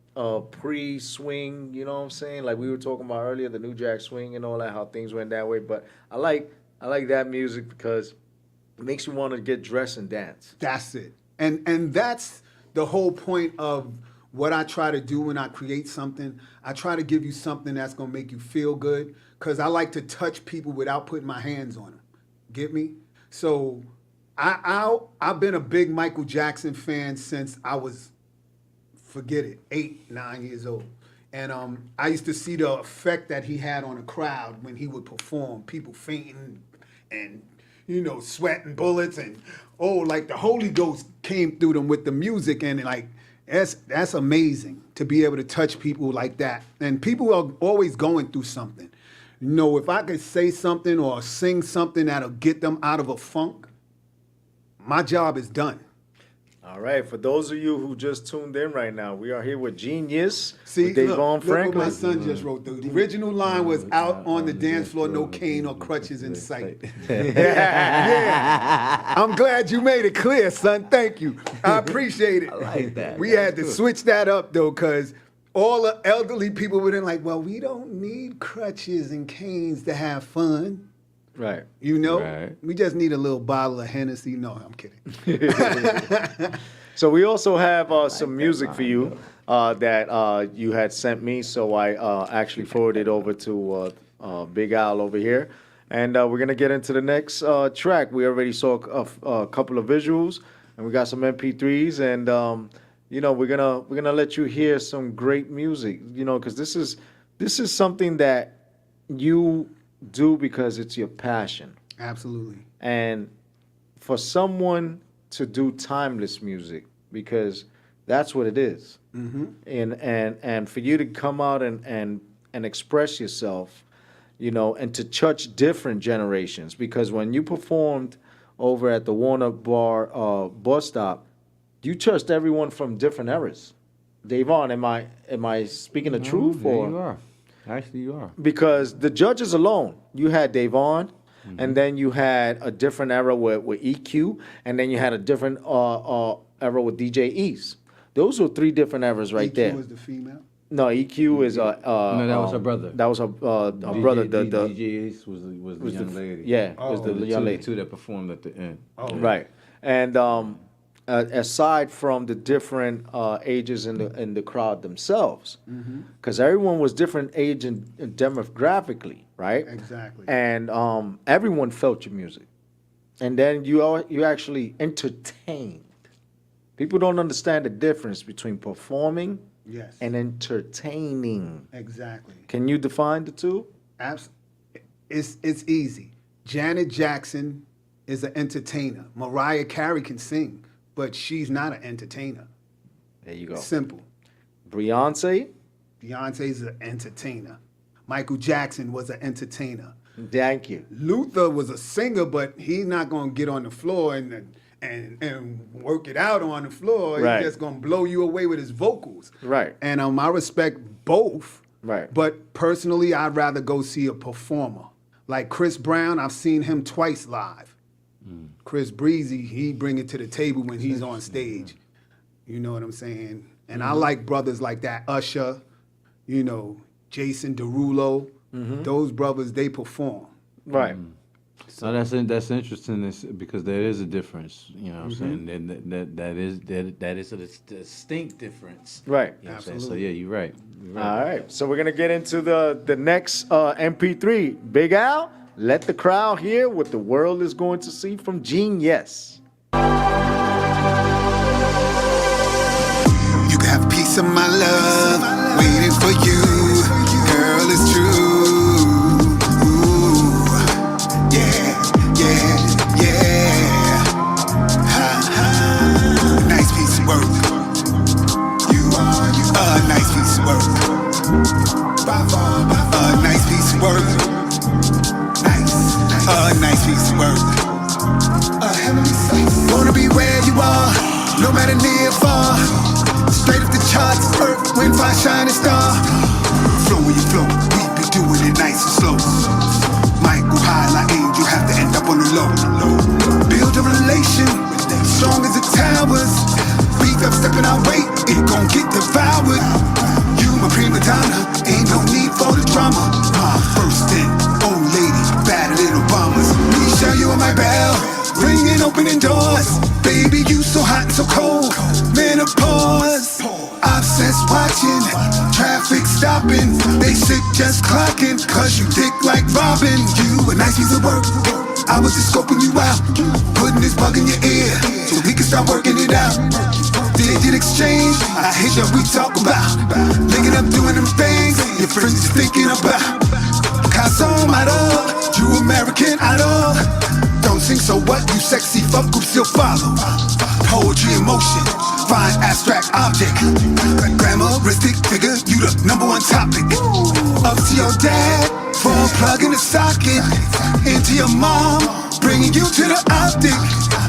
pre-swing, you know what I'm saying? Like we were talking about earlier, the New Jack Swing and all that, how things went that way. But I like that music because it makes you want to get dressed and dance. That's it. And that's the whole point of what I try to do when I create something. I try to give you something that's going to make you feel good because I like to touch people without putting my hands on them. Get me? So I've been a big Michael Jackson fan since I was, forget it, 8, 9 years old. And I used to see the effect that he had on a crowd when he would perform, people fainting and, you know, sweating bullets and, like the Holy Ghost came through them with the music and like, that's amazing to be able to touch people like that. And people are always going through something. You know, if I could say something or sing something that'll get them out of a funk, my job is done. All right, for those of you who just tuned in right now, we are here with Genius, See, with DAYVON look Franklin. what my son just wrote. The original line was out on the dance floor, no cane or crutches in sight. Yeah. I'm glad you made it clear, son. Thank you. I appreciate it. I like that. We had to switch that up, though, because all the elderly people were then like, well, we don't need crutches and canes to have fun. Right. You know? Right. We just need a little bottle of Hennessy. No, I'm kidding. So we also have some music for you that you had sent me. So I actually forwarded over to Big Al over here. And we're going to get into the next track. We already saw a couple of visuals, and we got some MP3s. And, you know, we're gonna let you hear some great music, you know, because this is something that you do because it's your passion. Absolutely. And for someone to do timeless music, because that's what it is. Mm-hmm. And for you to come out and express yourself, you know, and to touch different generations, because when you performed over at the Warner Bar bus stop, you touched everyone from different eras. DAYVON, am I speaking the truth? There Or you are. Actually, you are. because the judges alone, you had DAYVON, and then you had a different era with EQ, and then you had a different era with DJ East. Those were 3 different eras right there. EQ was the female? No, EQ is No, that was her brother. That was her brother. DJ Ace was the young lady. Yeah, was the young lady. The two that performed at the end. Oh, Right, and aside from the different ages in the crowd themselves, because everyone was different age and demographically, right? Exactly. And everyone felt your music, and then you actually entertained. People don't understand the difference between performing Yes. and entertaining. Exactly. Can you define the two? It's easy. Janet Jackson is an entertainer. Mariah Carey can sing, but she's not an entertainer. There you go. Simple. Beyonce's an entertainer. Michael Jackson was an entertainer. Thank you. Luther was a singer, but he's not gonna get on the floor and work it out on the floor. Right. He's just gonna blow you away with his vocals. Right. And I respect both. Right. But personally, I'd rather go see a performer. Like Chris Brown, I've seen him twice live. Chris Breezy, he bring it to the table when he's on stage. You know what I'm saying? And I like brothers like that. Usher, you know, Jason Derulo. Those brothers, they perform. Right. So that's interesting because there is a difference. You know what I'm saying? That is a distinct difference. Right. You know what I'm saying? So yeah, you're right. All right. So we're gonna get into the next MP3. Big Al, let the crowd hear what the world is going to see from Gene Yes. You can have peace of my love waiting for you. Girl, it's true. Ooh. Yeah, yeah, yeah. Ha, ha. Nice piece of work. A nice piece of work. A nice piece of work. Nice. A nice piece of work. Wanna be where you are, no matter near or far. Straight up the charts, earth, wind, fire, shining star. Flow where you flow, we be doing it nice and slow. Might go high like angel, have to end up on the low. Build a relation, strong as the towers. Beef up, stepping our weight, it gon' get devoured. You my prima donna, ain't no need for the drama. First in, old lady, bad little bombers. Me show you on my bell, ringing, opening doors. Baby, you so hot and so cold, menopause. Obsessed watching, traffic stopping. They sick just clocking, cause you thick like Robin. You a nice piece of work, I was just scoping you out. Putting this bug in your ear, so we can start working it out. Did exchange, I hate what we talk about. Linking up doing them things, your friends is thinking about. Caso Idol, you American Idol. Don't sing so what, you sexy fuck group still follow. Poetry in motion, fine abstract object. Grammaristic figure, you the #1 topic. Up to your dad, for a plug in the socket. Into your mom, bringing you to the optic.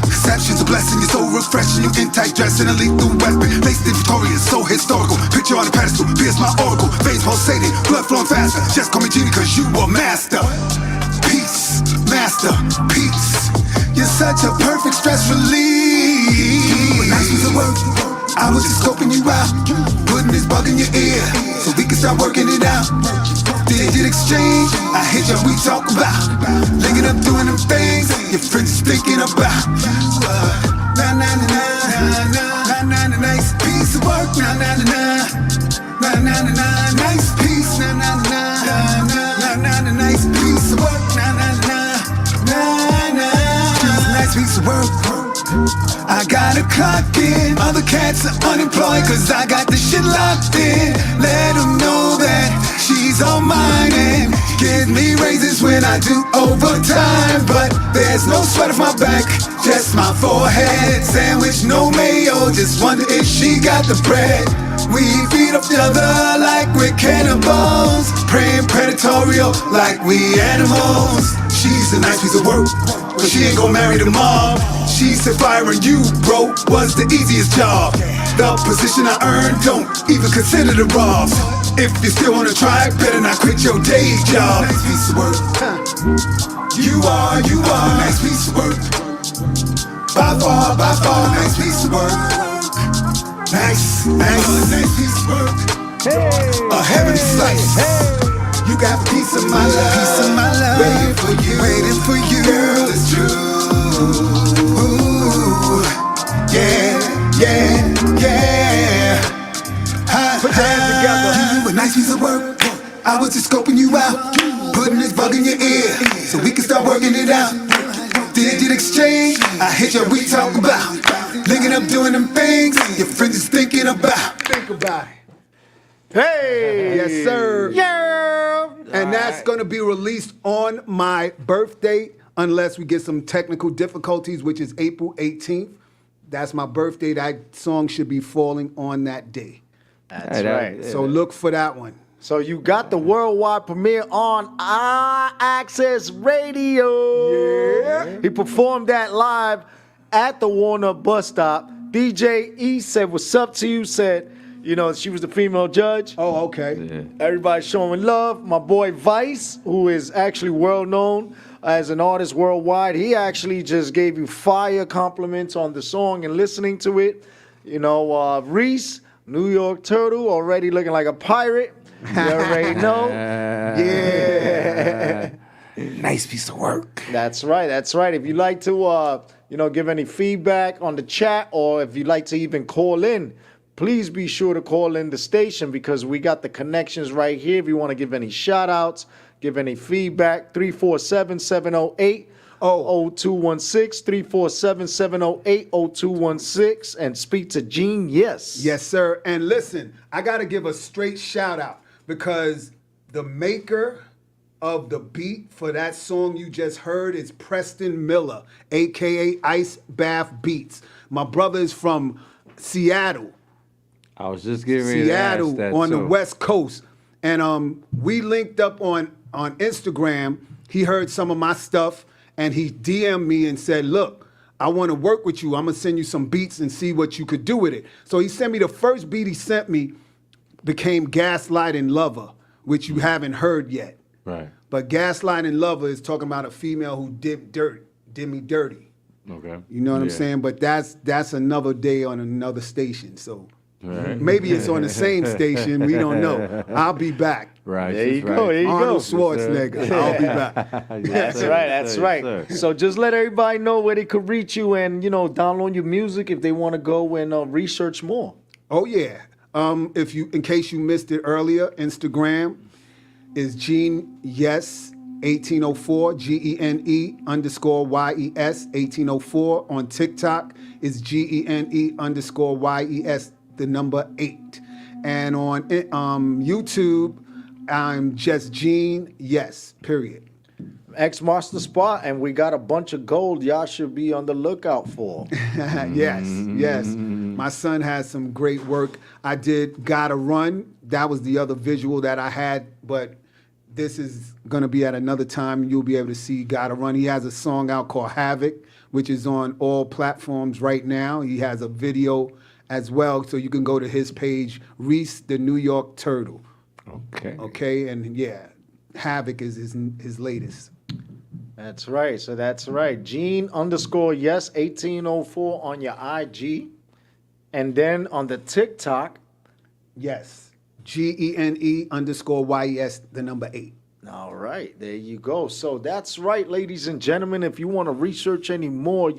Perception's a blessing, you're so refreshing. You in tight dress and a lethal weapon. Laced in Victorious, so historical. Picture on a pedestal, pierce my oracle. Veins pulsating, blood flowing faster. Just call me Genie cause you a master. Peace, master, peace. You're such a perfect stress relief. Nice piece of work, I was just scoping you out. Putting this bug in your ear, so we can start working it out. Did exchange, I hate what we talk about. Linking up doing them things, your friends is thinking about. Na na na na na na na na, nice piece of work. Na na na na na na na na, nice piece. Na na na na na na na, nice piece of work. Na na na na na, nice piece of work. I gotta clock in. Other cats are unemployed cause I got this shit locked in. Let them know that she's on mine and give me raises when I do overtime. But there's no sweat off my back, just my forehead. Sandwich, no mayo, just wonder if she got the bread. We feed off each other like we're cannibals, praying predatorial like we animals. She's a nice piece of work, but she ain't gon' marry the mob. She said firing you, bro, was the easiest job. The position I earned, don't even consider the robs. If you still wanna try, better not quit your day job. Nice piece of work. You are a nice piece of work. By far, nice piece of work. Nice, nice piece of work. A heavenly slice. You got a piece of my love, waiting for you, girl, it's true. Ooh, yeah, yeah, yeah. Put your hands together. You a nice piece of work. I was just scoping you out, putting this bug in your ear, so we can start working it out. Did exchange, I hate what we talk about. Linking up doing them things, your friends is thinking about. Think about it. Hey! Yes, sir. Yeah! And that's going to be released on my birthday, unless we get some technical difficulties, which is April 18th. That's my birthday. That song should be falling on that day. That's right. So look for that one. So you got the worldwide premiere on iAccess Radio. Yeah. He performed that live at the Warner bus stop. DJ E said, "What's up to you?" Said, you know, she was the female judge. Oh, okay. Yeah. Everybody showing love. My boy Vice, who is actually world known as an artist worldwide, he actually just gave you fire compliments on the song and listening to it. You know, Reese, New York Turtle, already looking like a pirate. You already know. Yeah. Nice piece of work. That's right. That's right. If you'd like to, give any feedback on the chat, or if you'd like to even call in, please be sure to call in the station because we got the connections right here. If you want to give any shout outs, give any feedback, 347-708-0216, 347-708-0216, and speak to Gene. Yes. Yes, sir. And listen, I got to give a straight shout out because the maker of the beat for that song you just heard is Preston Miller, a.k.a. Ice Bath Beats. My brother is from Seattle. I was just getting ready to ask that on too. the West Coast. And we linked up on Instagram. He heard some of my stuff, and he DM'd me and said, look, I want to work with you. I'm going to send you some beats and see what you could do with it. So he sent me the first beat he sent me became Gaslighting Lover, which you haven't heard yet. Right. But Gaslighting Lover is talking about a female who did me dirty. Okay. You know what I'm saying? But that's another day on another station. So right. maybe it's on the same station. We don't know. I'll be back. Right. There you go. There you Arnold go. Schwarzenegger. I'll be back. That's right. That's right. So just let everybody know where they could reach you and, download your music if they want to go and research more. Oh, yeah. In case you missed it earlier, Instagram is Gene Yes 1804, GENE_YES 1804. On TikTok is GENE_YES 8. And on YouTube, I'm just Gene Yes, period. X marks the spot, and we got a bunch of gold y'all should be on the lookout for. Yes. My son has some great work. I did Gotta Run. That was the other visual that I had, but this is going to be at another time. You'll be able to see Gotta Run. He has a song out called Havoc, which is on all platforms right now. He has a video as well, so you can go to his page, Reese the New York Turtle. Okay, and yeah, Havoc is his latest. That's right. So that's right. Gene_yes 1804 on your IG. And then on the TikTok. Yes. GENE_YES 8. All right. There you go. So that's right, ladies and gentlemen. If you want to research any more,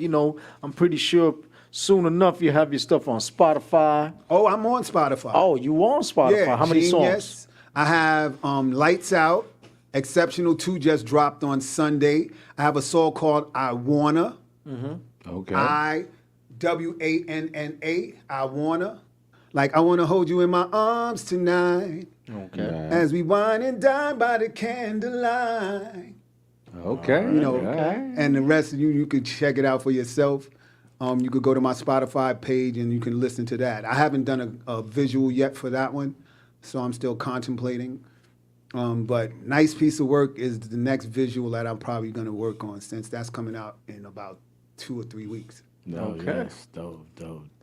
I'm pretty sure soon enough you have your stuff on Spotify. Oh, I'm on Spotify. Oh, you on Spotify? Yeah, How many songs? Yes. I have Lights Out. Exceptional 2 just dropped on Sunday. I have a song called I Wanna. Okay. IWANNA. I Wanna. Like, I wanna hold you in my arms tonight. Okay. As we wine and dine by the candlelight. Okay. And the rest of you could check it out for yourself. You could go to my Spotify page and you can listen to that. I haven't done a visual yet for that one, so I'm still contemplating. But nice piece of work is the next visual that I'm probably going to work on, since that's coming out in about 2 or 3 weeks. Yes, dope.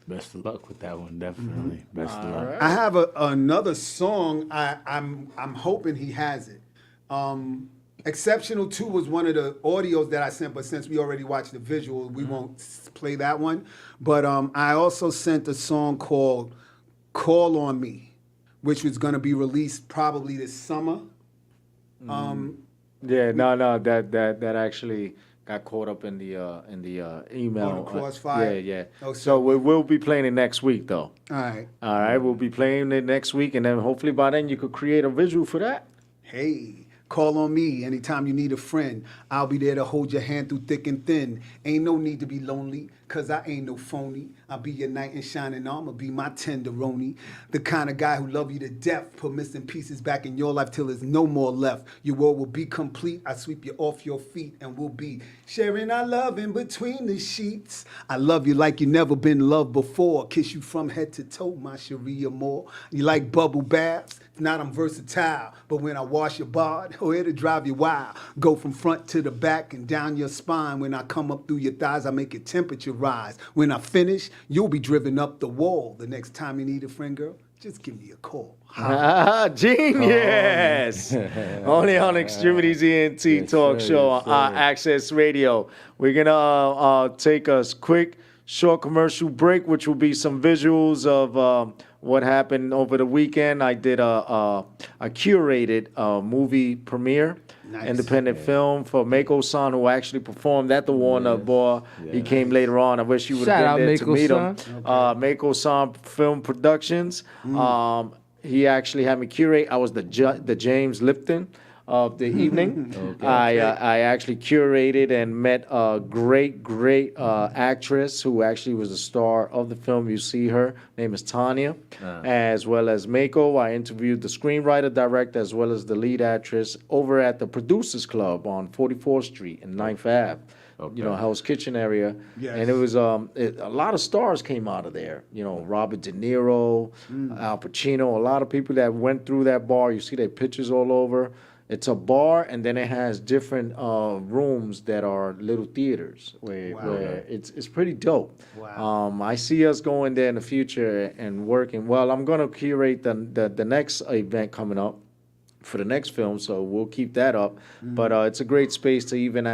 Best of luck with that one, definitely. Best of luck. Right. I have another song. I'm hoping he has it. Exceptional 2 was one of the audios that I sent, but since we already watched the visual, we won't play that one. But I also sent a song called Call on Me, which was going to be released probably this summer. That actually got caught up in the email. On the crossfire? Yeah. Oh, so we will be playing it next week, though. All right, we'll be playing it next week, and then hopefully by then you could create a visual for that. Hey. Call on me anytime you need a friend. I'll be there to hold your hand through thick and thin. Ain't no need to be lonely, cause I ain't no phony. I'll be your knight in shining armor, be my tenderoni. The kind of guy who love you to death, put missing pieces back in your life till there's no more left. Your world will be complete. I sweep you off your feet and we'll be sharing our love in between the sheets. I love you like you never been loved before. Kiss you from head to toe, my Cherie Amour. You like bubble baths? Not I'm versatile, but when I wash your bod, oh, it'll drive you wild. Go from front to the back and down your spine. When I come up through your thighs, I make your temperature rise. When I finish, you'll be driven up the wall. The next time you need a friend, girl, just give me a call. Genius! Only on X-Tremitiez ENT Talk Show on Access Radio. We're going to take a quick short commercial break, which will be some visuals of what happened over the weekend. I did a curated movie premiere. Nice. Independent film for Mako-san, who actually performed at the Warner Bar. He came later on. I wish you would have been there to meet him. Mako-san Film Productions. He actually had me curate. I was the James Lipton of the evening. I actually curated and met a great actress who actually was the star of the film. You see her name is Tanya, as well as Mako. I interviewed the screenwriter, director, as well as the lead actress over at the Producers Club on 44th Street and 9th Ave. You know, Hell's Kitchen area. Yes. And it was a lot of stars came out of there. You know, Robert De Niro, Al Pacino, a lot of people that went through that bar. You see their pictures all over. It's a bar, and then it has different rooms that are little theaters where it's pretty dope. Wow. I see us going there in the future and working. Well, I'm going to curate the next event coming up for the next film, so we'll keep that up. But it's a great space to even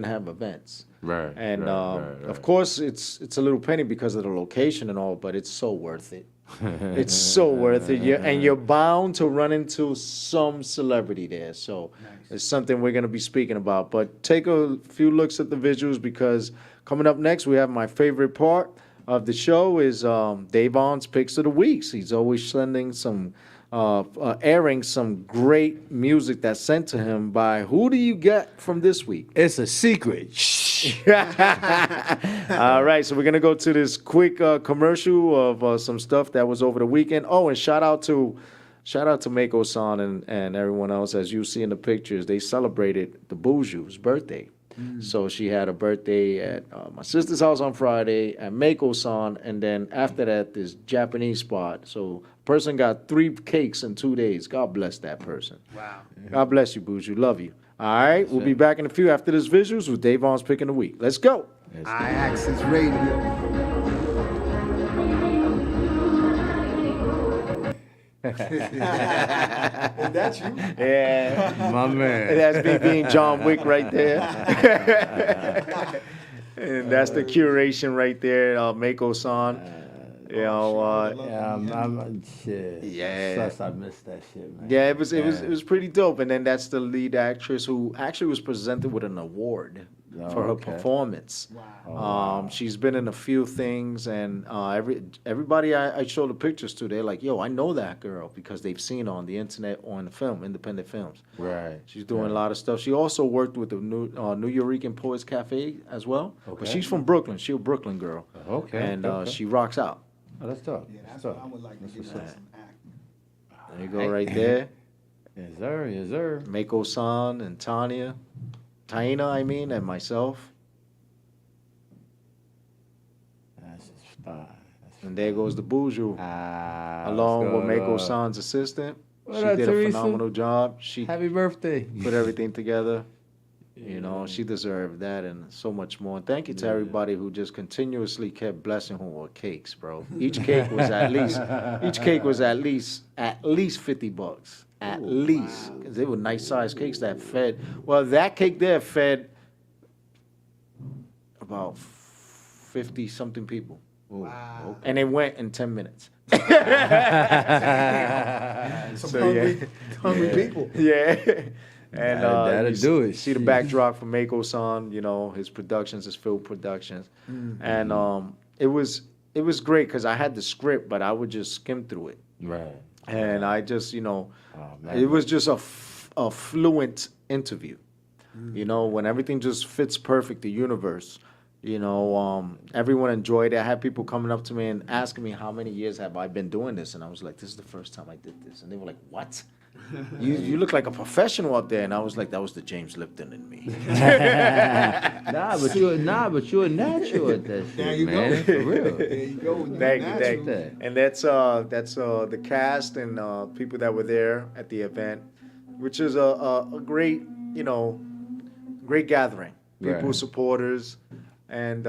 have events. Right. And of course, it's a little penny because of the location and all, but it's so worth it. It's so worth it. You're bound to run into some celebrity there. So it's something we're going to be speaking about. But take a few looks at the visuals, because coming up next, we have my favorite part of the show is DAYVON's Picks of the Weeks. He's always sending some airing some great music that's sent to him by who do you get from this week? It's a secret. All right, so we're gonna go to this quick commercial of some stuff that was over the weekend. Oh, and shout out to Mako-san and everyone else. As you see in the pictures, they celebrated the Buju's birthday. So she had a birthday at my sister's house on Friday, at Mako-san, and then after that, this Japanese spot. So person got 3 cakes in 2 days. God bless that person. Wow. God bless you, Buju. Love you. All right, we'll be back in a few after this visuals with DAYVON's Pick of the Week. Let's go. I-Axis Radio. Is that you? Yeah, my man. That's me being John Wick right there. And that's the curation right there, Mako-san. You know, I'm shit. Yeah, Sus, I missed that shit, man. Yeah, it was pretty dope. And then that's the lead actress who actually was presented with an award for her performance. Wow. She's been in a few things, and everybody I show the pictures to, they're like, "Yo, I know that girl," because they've seen her on the internet or in the film, independent films. Right. She's doing a lot of stuff. She also worked with the New Yorican Poets Cafe as well. Okay. But she's from Brooklyn. She's a Brooklyn girl. Okay. And she rocks out. Oh, that's tough. Yeah, that's what I would like to get some acting. There you go, right there. Yes, sir. Yes, sir. Mako-san and Taina, and myself. That's just fine. And there goes the Buju, along with Mako-san's assistant. What she up, did Teresa? a phenomenal job. She Happy birthday. put everything together. You know, she deserved that and so much more. And thank you to everybody who just continuously kept blessing her with cakes, bro. Each cake was at least $50. At least. Because they were nice sized cakes that fed. Well, that cake there fed about 50 something people. Wow. And it went in 10 minutes. Hungry people. Yeah. And that'll do it. See the backdrop from Mako-san, you know, his productions, his film productions. And it was great because I had the script, but I would just skim through it. Right. And I just, you know, it was just a fluent interview. You know, when everything just fits perfect, the universe, you know, everyone enjoyed it. I had people coming up to me and asking me how many years have I been doing this? And I was like, this is the first time I did this. And they were like, what? You look like a professional up there. And I was like, that was the James Lipton in me. Nah, but you're a natural at that shit, There you man. go. For real. There you go. Thank you. And that's the cast and people that were there at the event, which is a great, you know, great gathering. People, supporters, and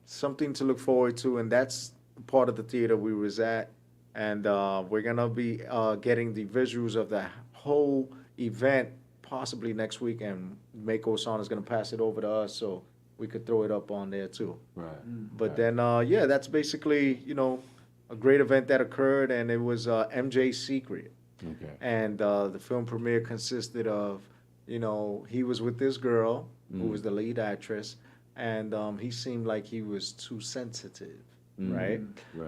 something to look forward to. And that's part of the theater we was at. And we're going to be getting the visuals of the whole event possibly next week. And Mako-san is going to pass it over to us. So we could throw it up on there too. Right. But then, yeah, that's basically, a great event that occurred, and it was MJ's Secret. Okay. And the film premiere consisted of, he was with this girl who was the lead actress, and he seemed like he was too sensitive, right?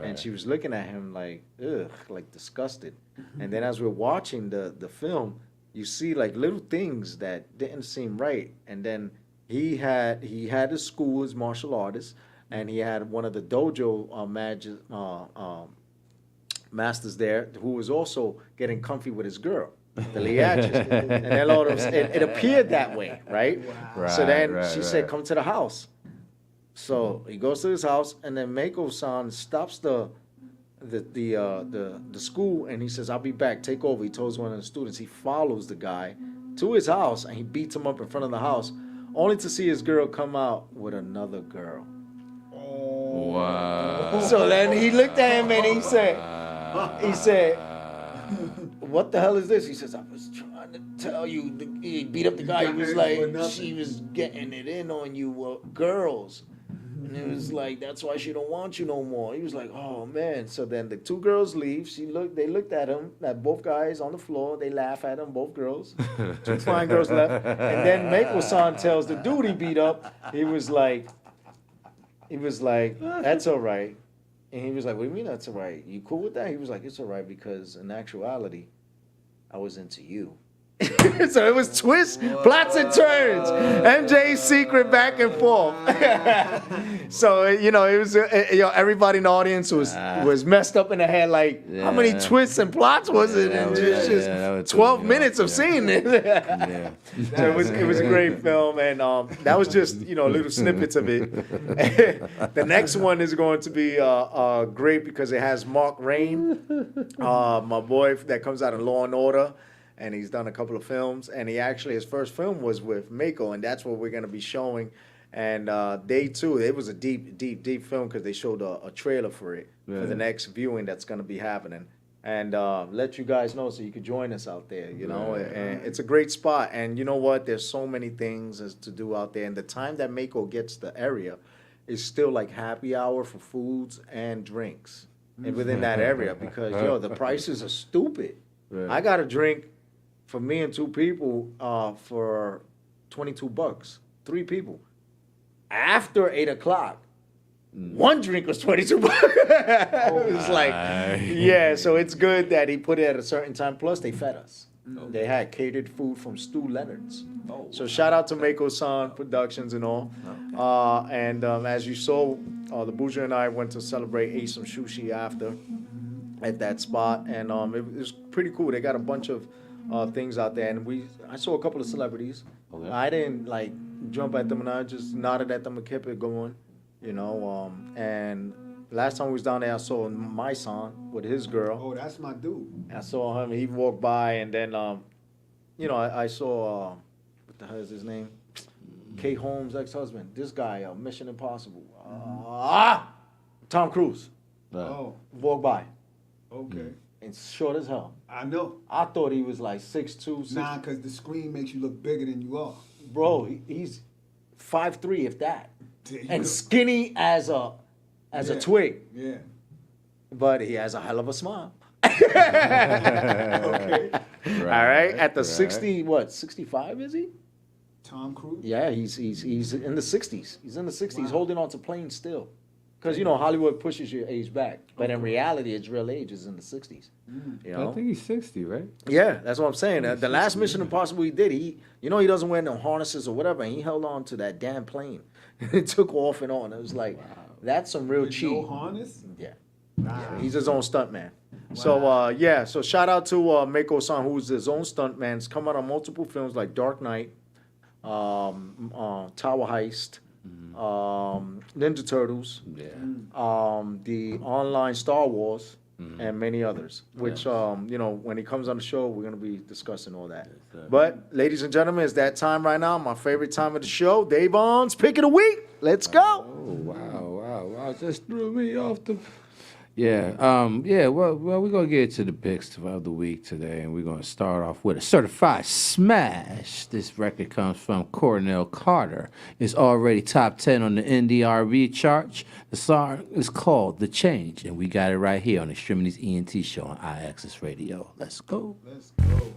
And she was looking at him like, ugh, like disgusted. And then as we're watching the film, you see like little things that didn't seem right. And then he had his school as martial artist, and he had one of the dojo masters there who was also getting comfy with his girl, the lead actress. And then all of it appeared that way, right? Wow. So then she said, come to the house. So he goes to his house, and then Mako-san stops the school, and he says, I'll be back, take over. He tells one of the students. He follows the guy to his house, and he beats him up in front of the house, only to see his girl come out with another girl. Wow. So then he looked at him and he said, what the hell is this? He says, I was trying to tell you. He beat up the guy. He was like, she was getting it in on you, girls. And it was like, that's why she don't want you no more. He was like, oh man. So then the two girls leave. They looked at him, at both guys on the floor. They laugh at him, both girls. Two fine girls left. And then Mako-san tells the dude he beat up, he was like, that's all right. And he was like, what do you mean that's all right? You cool with that? He was like, it's all right because in actuality, I was into you. So it was twists, plots, and turns. MJ's Secret back and forth. So, it was, everybody in the audience was messed up in the head like, how many twists and plots was it? And just 12 minutes of seeing it. So it was a great film, and that was just, little snippets of it. The next one is going to be great because it has Mark Rain, my boy that comes out of Law and Order. And he's done a couple of films, and his first film was with Mako, and that's what we're going to be showing. And day two, it was a deep film because they showed a trailer for it for the next viewing that's going to be happening. And let you guys know so you could join us out there, And it's a great spot. And you know what? There's so many things to do out there. And the time that Mako gets the area is still like happy hour for foods and drinks and within that area because, the prices are stupid. Right. I got a drink for me and two people for $22, 3 people. After 8 o'clock, one drink was $22. It was like, yeah, so it's good that he put it at a certain time. Plus, they fed us. They had catered food from Stu Leonard's. So shout out to Mako-san Productions and all. And as you saw, the Bouger and I went to celebrate, ate some sushi after at that spot. And it was pretty cool. They got a bunch of things out there, and I saw a couple of celebrities. Okay. I didn't like jump at them, and I just nodded at them and kept it going, and last time we was down there, I saw my son with his girl. Oh, that's my dude. I saw him. He walked by, and then I saw what the hell is his name? Kate Holmes' ex-husband. This guy, Mission Impossible. Tom Cruise. Oh, walked by. Okay. And short as hell. I know. I thought he was like 6'2", 6'3". Nah, because the screen makes you look bigger than you are. Bro, he's 5'3", if that. And skinny as a twig. Yeah. But he has a hell of a smile. Okay. All right. At the 65 is he? Tom Cruise? Yeah, he's in the 60s. He's in the 60s, wow. Holding on to planes still. Because, Hollywood pushes your age back. But in reality, its real age is in the 60s. I think he's 60, right? Yeah, that's what I'm saying. The last Mission Impossible he did, he doesn't wear no harnesses or whatever, and he held on to that damn plane. It took off and on. It was like, that's some real cheat. No harness? Yeah. Wow. He's his own stuntman. Wow. So, so shout out to Mako-san, who's his own stuntman. He's come out on multiple films like Dark Knight, Tower Heist, Ninja Turtles, the online Star Wars, and many others, which, when he comes on the show, we're going to be discussing all that. Yes, but, ladies and gentlemen, it's that time right now, my favorite time of the show, DAYVON's Pick of the Week. Let's go. Oh, wow. Just threw me off the... Yeah. Well, we're gonna get to the picks of the week today, and we're gonna start off with a certified smash. This record comes from Cornell Carter. It's already top 10 on the indie R&B chart. The song is called "The Change," and we got it right here on Extremities ENT Show on iAccess Radio. Let's go. Let's go.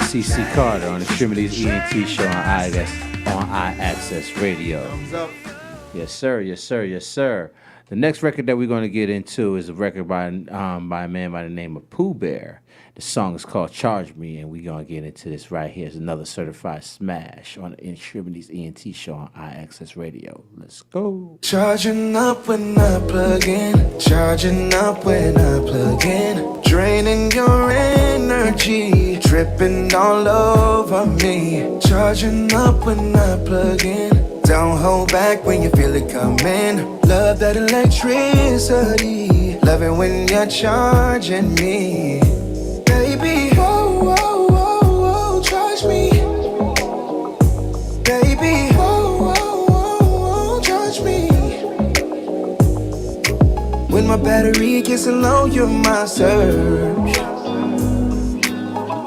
CC Carter on Extremities ENT Show on iAccess Radio. Thumbs up. Yes, sir. Yes, sir. Yes, sir. The next record that we're going to get into is a record by a man by the name of Pooh Bear. The song is called Charge Me, and we're going to get into this right here. It's another certified smash on the Extremities ENT Show on iAccess Radio. Let's go. Charging up when I plug in, charging up when I plug in, draining your energy, tripping all over me. Charging up when I plug in, don't hold back when you feel it coming. Love that electricity, love it when you're charging me. Baby, whoa, whoa, whoa, whoa, charge me. Baby, whoa, whoa, whoa, whoa, charge me. When my battery gets low, you're my surge.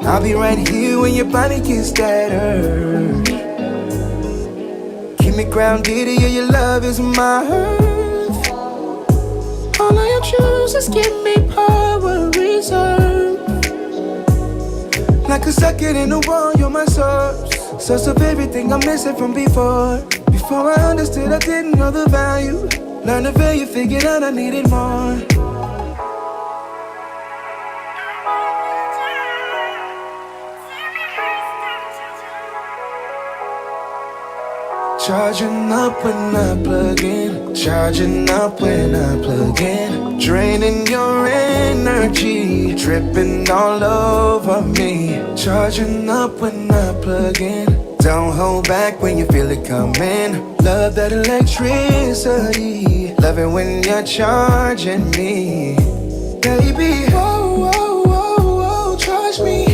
I'll be right here when your body gets that urge. Keep me grounded, yeah, your love is my earth. All I am choose is give me power reserve. Like a socket in the wall, you're my source of everything I'm missing from before. Before I understood, I didn't know the value. Learned the value, figured out I needed more. Charging up when I plug in, charging up when I plug in, draining your energy, tripping all over me. Charging up when I plug in, don't hold back when you feel it coming. Love that electricity, love it when you're charging me. Baby, whoa, whoa, whoa, whoa, charge me.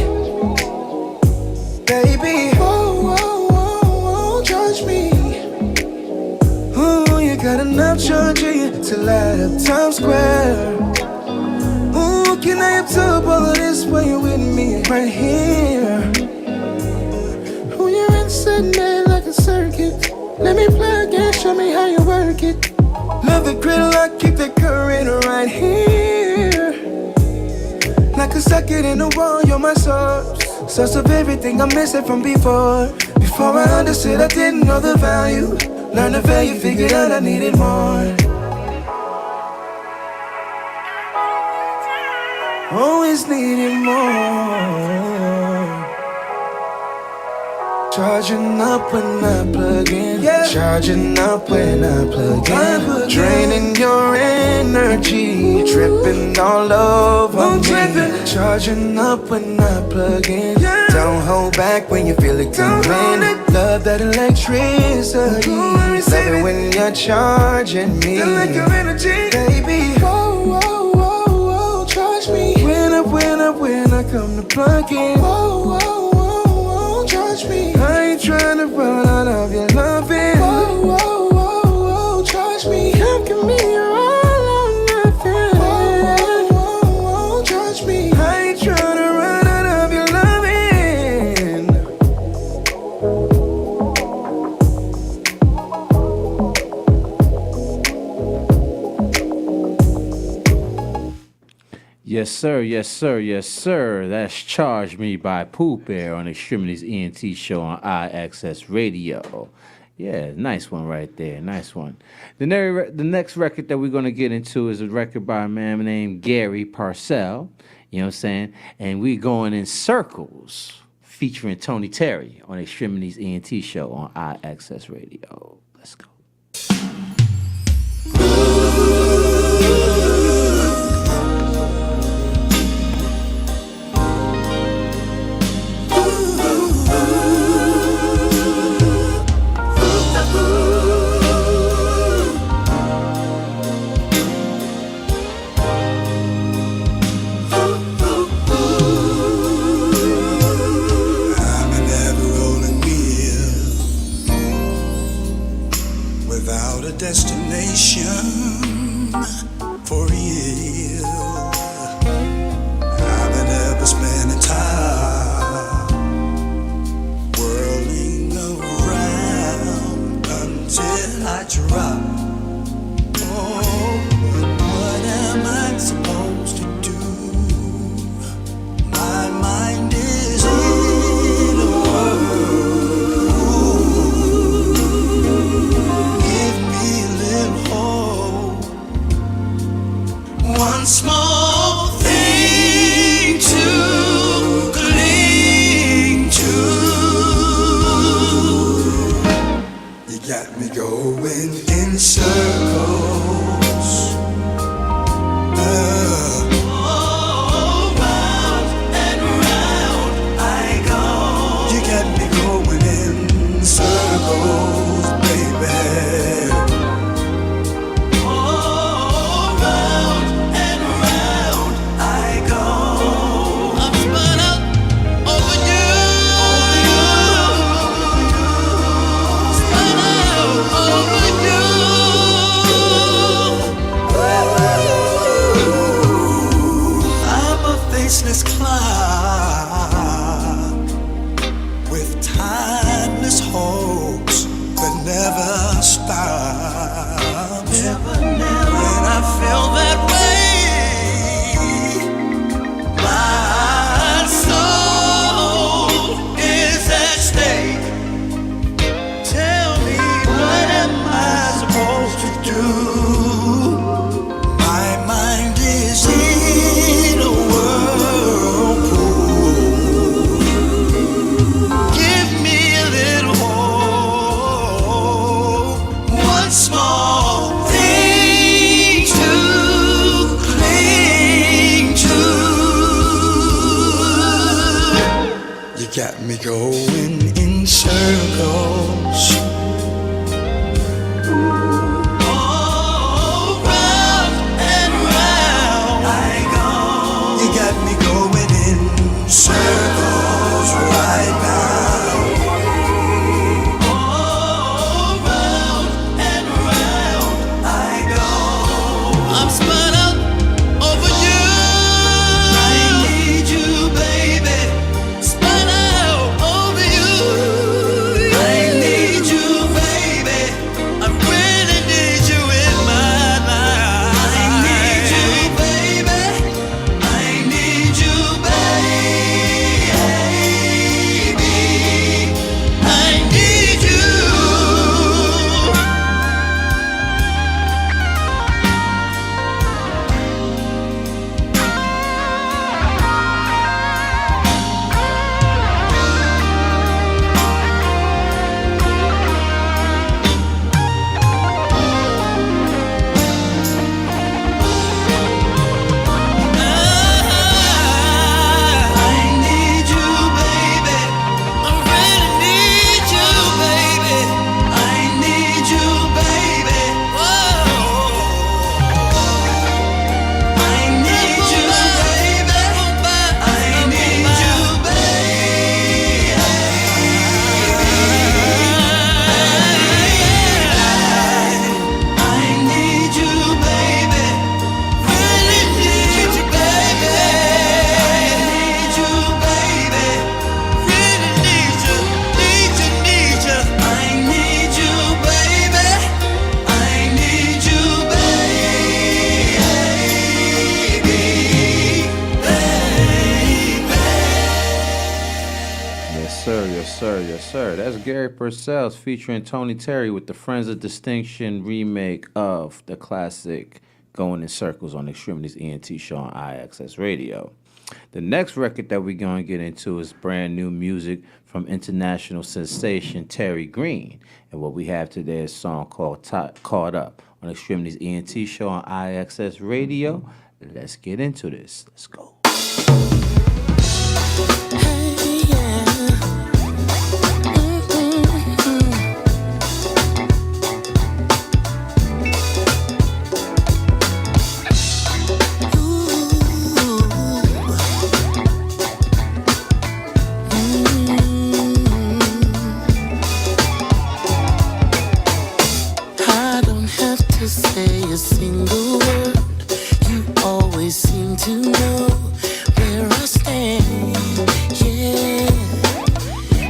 Baby, whoa, whoa, whoa, whoa, charge me. Ooh, you got enough charging to light up Times Square. Ooh, can I absorb all of this when you're with me right here? Ooh, you're inside me like a circuit. Let me plug in, show me how you work it. Love the griddle, I keep the current right here. Like a socket in the wall, you're my source of everything I'm missing from before. Before I understood, I didn't know the value. Learned the value, figured out I needed more. Always needed more. Charging up when I plug in, charging up when I plug in, draining your energy, tripping all over me. Charging up when I plug in, don't hold back when you feel it coming. Love that electricity, love it when you're charging me. Baby, whoa, whoa, whoa, whoa, charge me. When I come to plug in, whoa, whoa, whoa, whoa, charge me. I ain't trying to run out of your loving. Whoa, whoa, whoa, whoa, charge me. Come give me your all or nothing. Whoa, whoa, whoa, whoa, charge me. I ain't trying to run out of your loving. Yes, sir. Yes, sir. Yes, sir. That's Charge Me by Pooh Bear on Extremities ENT show on iAccess Radio. Yeah, nice one right there. Nice one. The next record that we're going to get into is a record by a man named Gary Parcell. You know what I'm saying? And we're going in circles featuring Tony Terry on Extremities ENT show on iAccess Radio. Let's go. Destination for real. I've been ever spending time whirling around until I drop. Oh, but what am I supposed to do? My mind is in a one small thing to cling to. You got me going in circles. Round and round I go. You got me going in circles, baby. When I feel that way, my soul is at stake. Tell me, what am I supposed to do? My mind is in a whirlpool. Give me a little hope, one small thing to cling to. You got me going in circles. Circles right now. All round and round I go. I'm spun up over you. I need you, baby. Spun out over you. I need you, baby. I really need you in my life. I need you, baby. I need you, baby. Yes, sir. That's Gary Purcell's featuring Tony Terry with the Friends of Distinction remake of the classic Going in Circles on Extremities ENT show on IXS Radio. The next record that we're going to get into is brand new music from international sensation Terry Green. And what we have today is a song called Caught Up on Extremities ENT show on IXS Radio. Let's get into this. Let's go. Say a single word, you always seem to know where I stand. Yeah,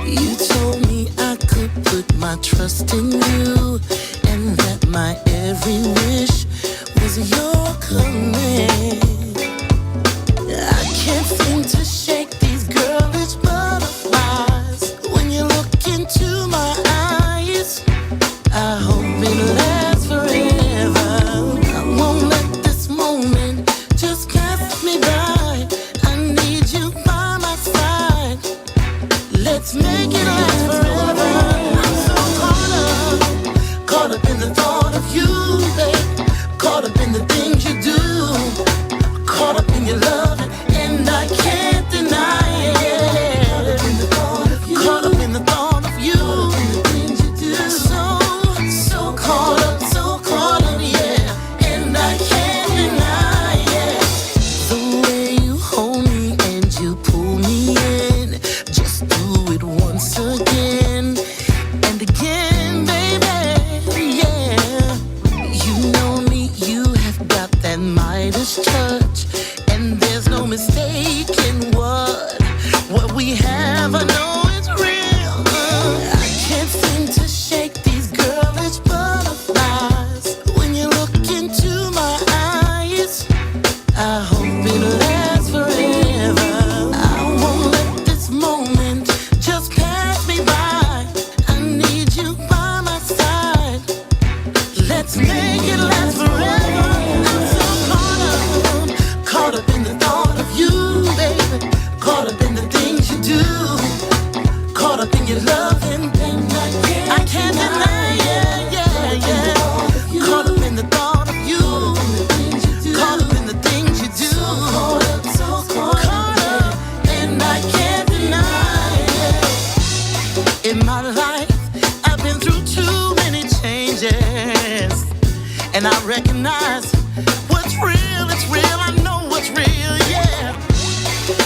you told me I could put my trust in you, and that my every wish was your command. I can't seem to shake these girlish butterflies when you look into my eyes. I hope it lasts forever. Let's make it last forever. I'm so caught up in the thought of you, babe. Caught up in the things you do. Caught up in your love, and I can't deny it. Caught up in the thought of you. So caught up, yeah. And I can't deny it. The way you hold me and you pull me in. Just do it once again and again, baby, yeah. You know me, you have got that Midas touch, and there and I recognize what's real, it's real, I know what's real, yeah.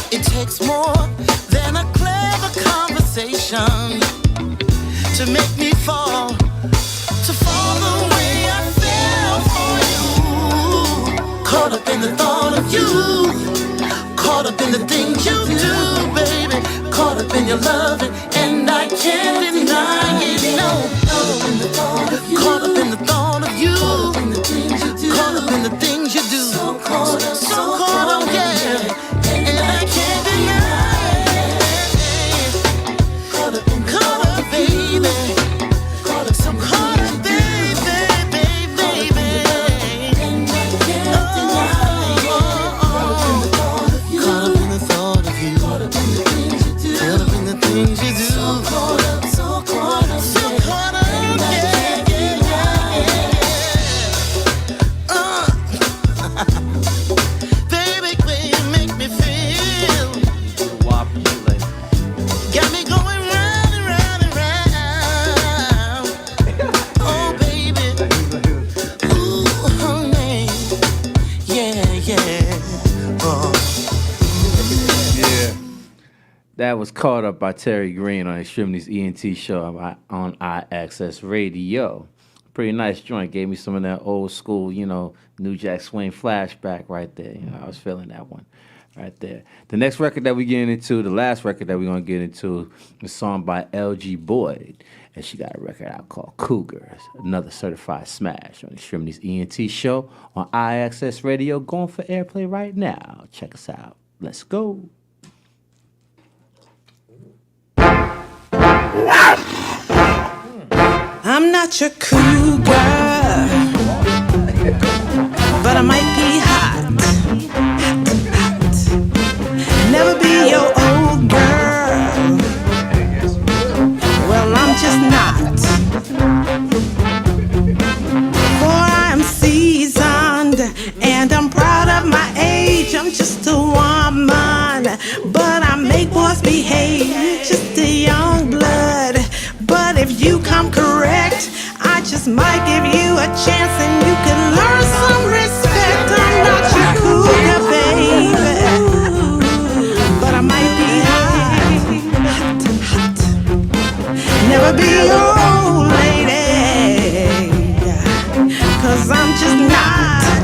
It takes more than a clever conversation to make me fall, to fall the way I fell for you. Caught up in the thought of you, caught up in the things you do, baby. Caught up in your loving, and I can't deny it, no. Caught up in the thought of you, caught up in the things you do. So caught up, yeah, and I can't deny it. Caught up, baby. So caught up, baby, baby. And I can't deny it. Caught up in the thought of you, caught up in the things you do. Caught up in the things you do. So caught up, so caught up, so caught up, yeah, baby, way you make me feel. Got me going round and round and round. Oh, baby. Ooh, honey. Yeah, yeah. Oh. Yeah. That was Caught Up by Terry Green on Extremities ENT show on iAccess Radio. Pretty nice joint. Gave me some of that old school, New Jack Swing flashback right there. I was feeling that one right there. The next record that we get into, the last record that we're going to get into, is a song by LG Boyd. And she got a record out called Cougars, another certified smash on Extremities ENT show on iAccess Radio, going for airplay right now. Check us out. Let's go. I'm not your cougar, but I might be hot. Never be your old girl. Well, I'm just not. For I am seasoned and I'm proud of my age. I'm just a woman, but I make boys behave. Just a young blood. But if you come correct, I just might give you a chance and you can learn some respect. I'm not your cougar, baby, but I might be hot, hot, hot. Never be your old lady, 'cause I'm just not.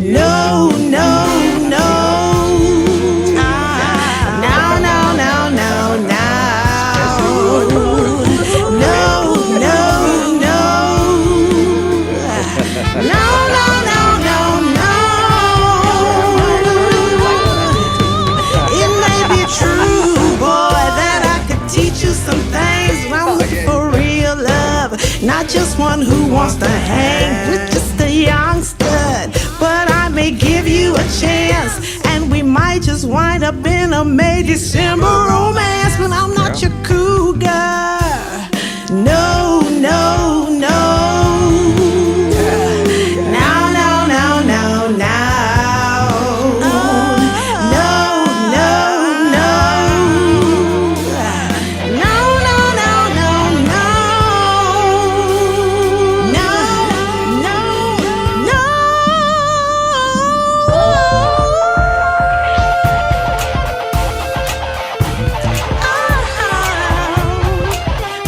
No, no, no. Not just one who wants to hang with just a young stud, but I may give you a chance, and we might just wind up in a May December romance. But I'm not your cougar. No, no, no. Now, now, now, now, now. No, no, no. No, no, no, no, no. No, no, no.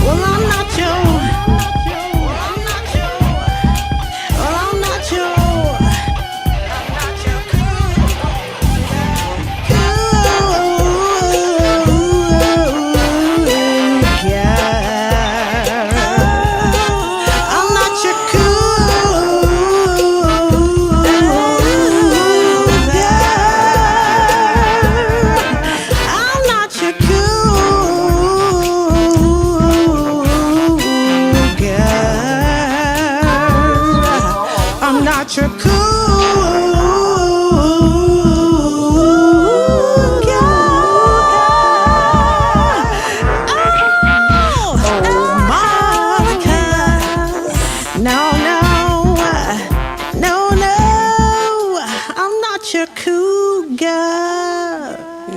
Well, I'm not your. I'm not your. Well, I'm not your. I'm not your I'm not your I'm not your I'm not your No, no, no, no, I'm not your cougar.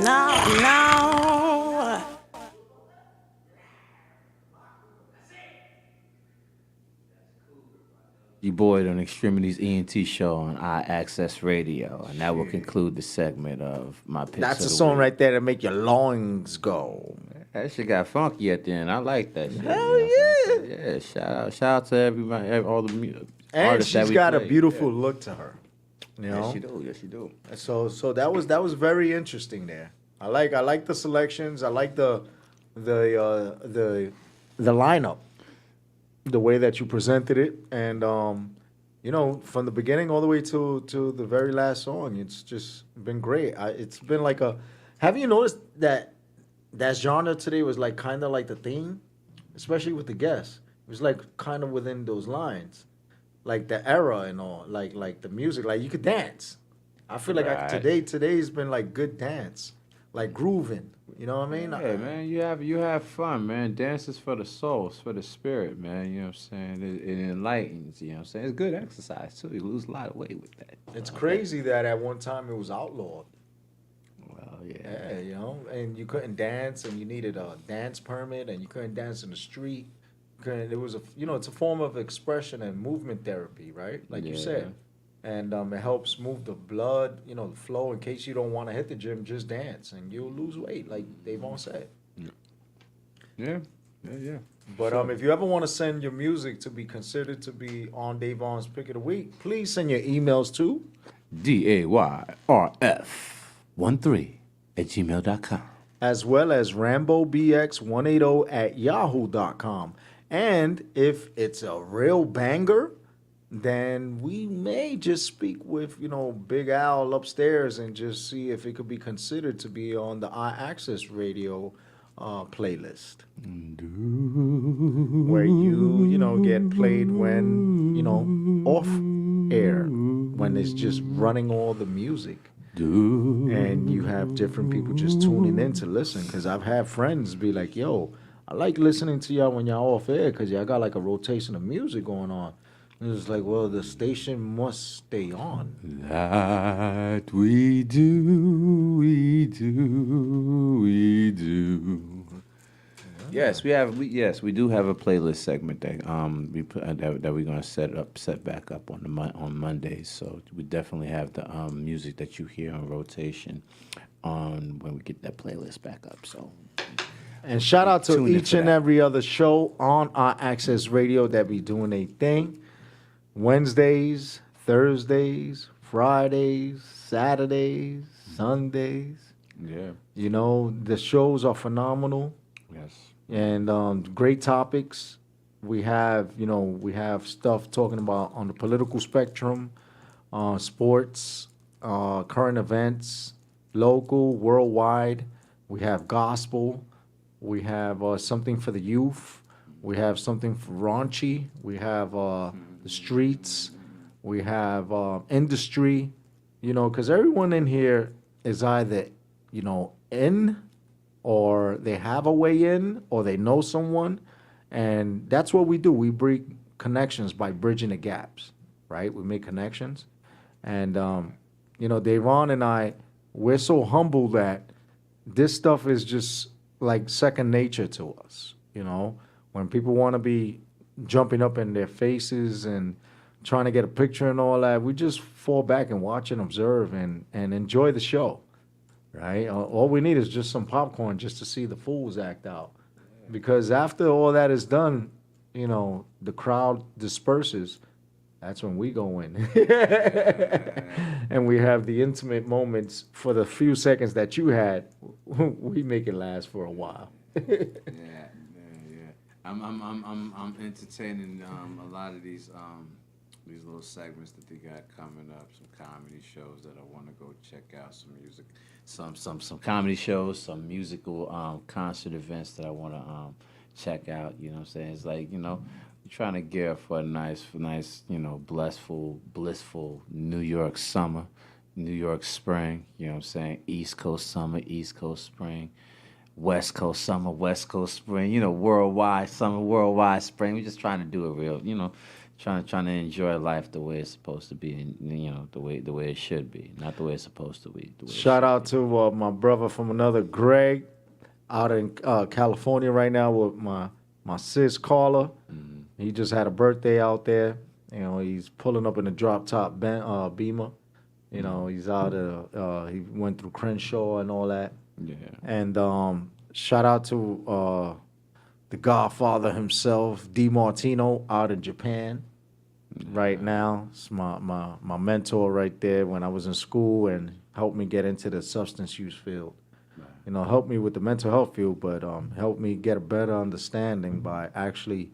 No, no. You boy on Extremities ENT show on iAccess Radio, and that will conclude the segment of my picks. That's a of the song week. right there to make your lungs go. That shit got funky at the end. I like that shit. Hell yeah! Shout out to everybody, all the And artists that she's we got a played. beautiful look to her. You know? Yes, she do. Yes, she do. So that was very interesting there. I like the selections. I like the lineup, the way that you presented it, and you know, from the beginning all the way to the very last song, it's just been great. It's been like a. Have you noticed that genre today was like kind of like the theme, especially with the guests? It was like kind of within those lines, like the era and all, like the music, like you could dance. I feel like Right. today's been like good dance, like grooving. You know what I mean? Yeah, man, you have fun, man. Dance is for the soul, it's for the spirit, man. You know what I'm saying? It enlightens, you know what I'm saying? It's good exercise, too. You lose a lot of weight with that. It's crazy that at one time it was outlawed. Well, Yeah, you know, and you couldn't dance, and you needed a dance permit, and you couldn't dance in the street. It was it's a form of expression and movement therapy, right? Like you said, and it helps move the blood, the flow. In case you don't want to hit the gym, just dance, and you'll lose weight, like DAYVON said. Yeah. But Sure. if you ever want to send your music to be considered to be on DAYVON's Pick of the Week, please send your emails to DAYRF13@gmail.com. as well as RamboBX180@yahoo.com. And if it's a real banger, then we may just speak with, Big Al upstairs and just see if it could be considered to be on the iAccess Radio playlist. Where you get played when, off air, when it's just running all the music. And you have different people just tuning in to listen. Because I've had friends be like, yo, I like listening to y'all when y'all off air because y'all got like a rotation of music going on. And it's like, well, the station must stay on. That we do. Yes, we do have a playlist segment that that we're gonna set back up on Mondays. So we definitely have the music that you hear on rotation on when we get that playlist back up. So. And shout out to Tune in each for and that. every other show on our Access Radio that be doing a thing. Wednesdays, Thursdays, Fridays, Saturdays, Sundays. Yeah. The shows are phenomenal. Yes. And great topics. We have stuff talking about on the political spectrum, sports, current events, local, worldwide. We have gospel. We have something for the youth. We have something for raunchy. We have the streets. We have industry. Because everyone in here is either, in, or they have a way in, or they know someone. And that's what we do. We bring connections by bridging the gaps, right? We make connections. And, DAYVON and I, we're so humble that this stuff is just like second nature to us. When people want to be jumping up in their faces and trying to get a picture and all that, we just fall back and watch and observe and enjoy the show, right? All we need is just some popcorn just to see the fools act out. Because after all that is done, the crowd disperses. That's when we go in. And we have the intimate moments for the few seconds that you had. We make it last for a while. Yeah. I'm entertaining a lot of these little segments that they got coming up. Some comedy shows that I want to go check out. Some music, some comedy shows, some musical concert events that I want to check out. You know what I'm saying? It's like we're trying to gear up for a nice, blissful New York summer, New York spring. You know what I'm saying? East Coast summer, East Coast spring. West Coast summer, West Coast spring, worldwide summer, worldwide spring. We're just trying to do it real, trying to enjoy life the way it's supposed to be, and the way it should be, not the way it's supposed to be. Shout out to my brother from another, Greg, out in California right now with my sis Carla. He just had a birthday out there. You know, he's pulling up in a drop top Beamer. You know, he's out he went through Crenshaw and all that. Yeah. And shout out to the Godfather himself, DiMartino, out in Japan right now. It's my mentor right there when I was in school and helped me get into the substance use field. You know, helped me with the mental health field, but helped me get a better understanding by actually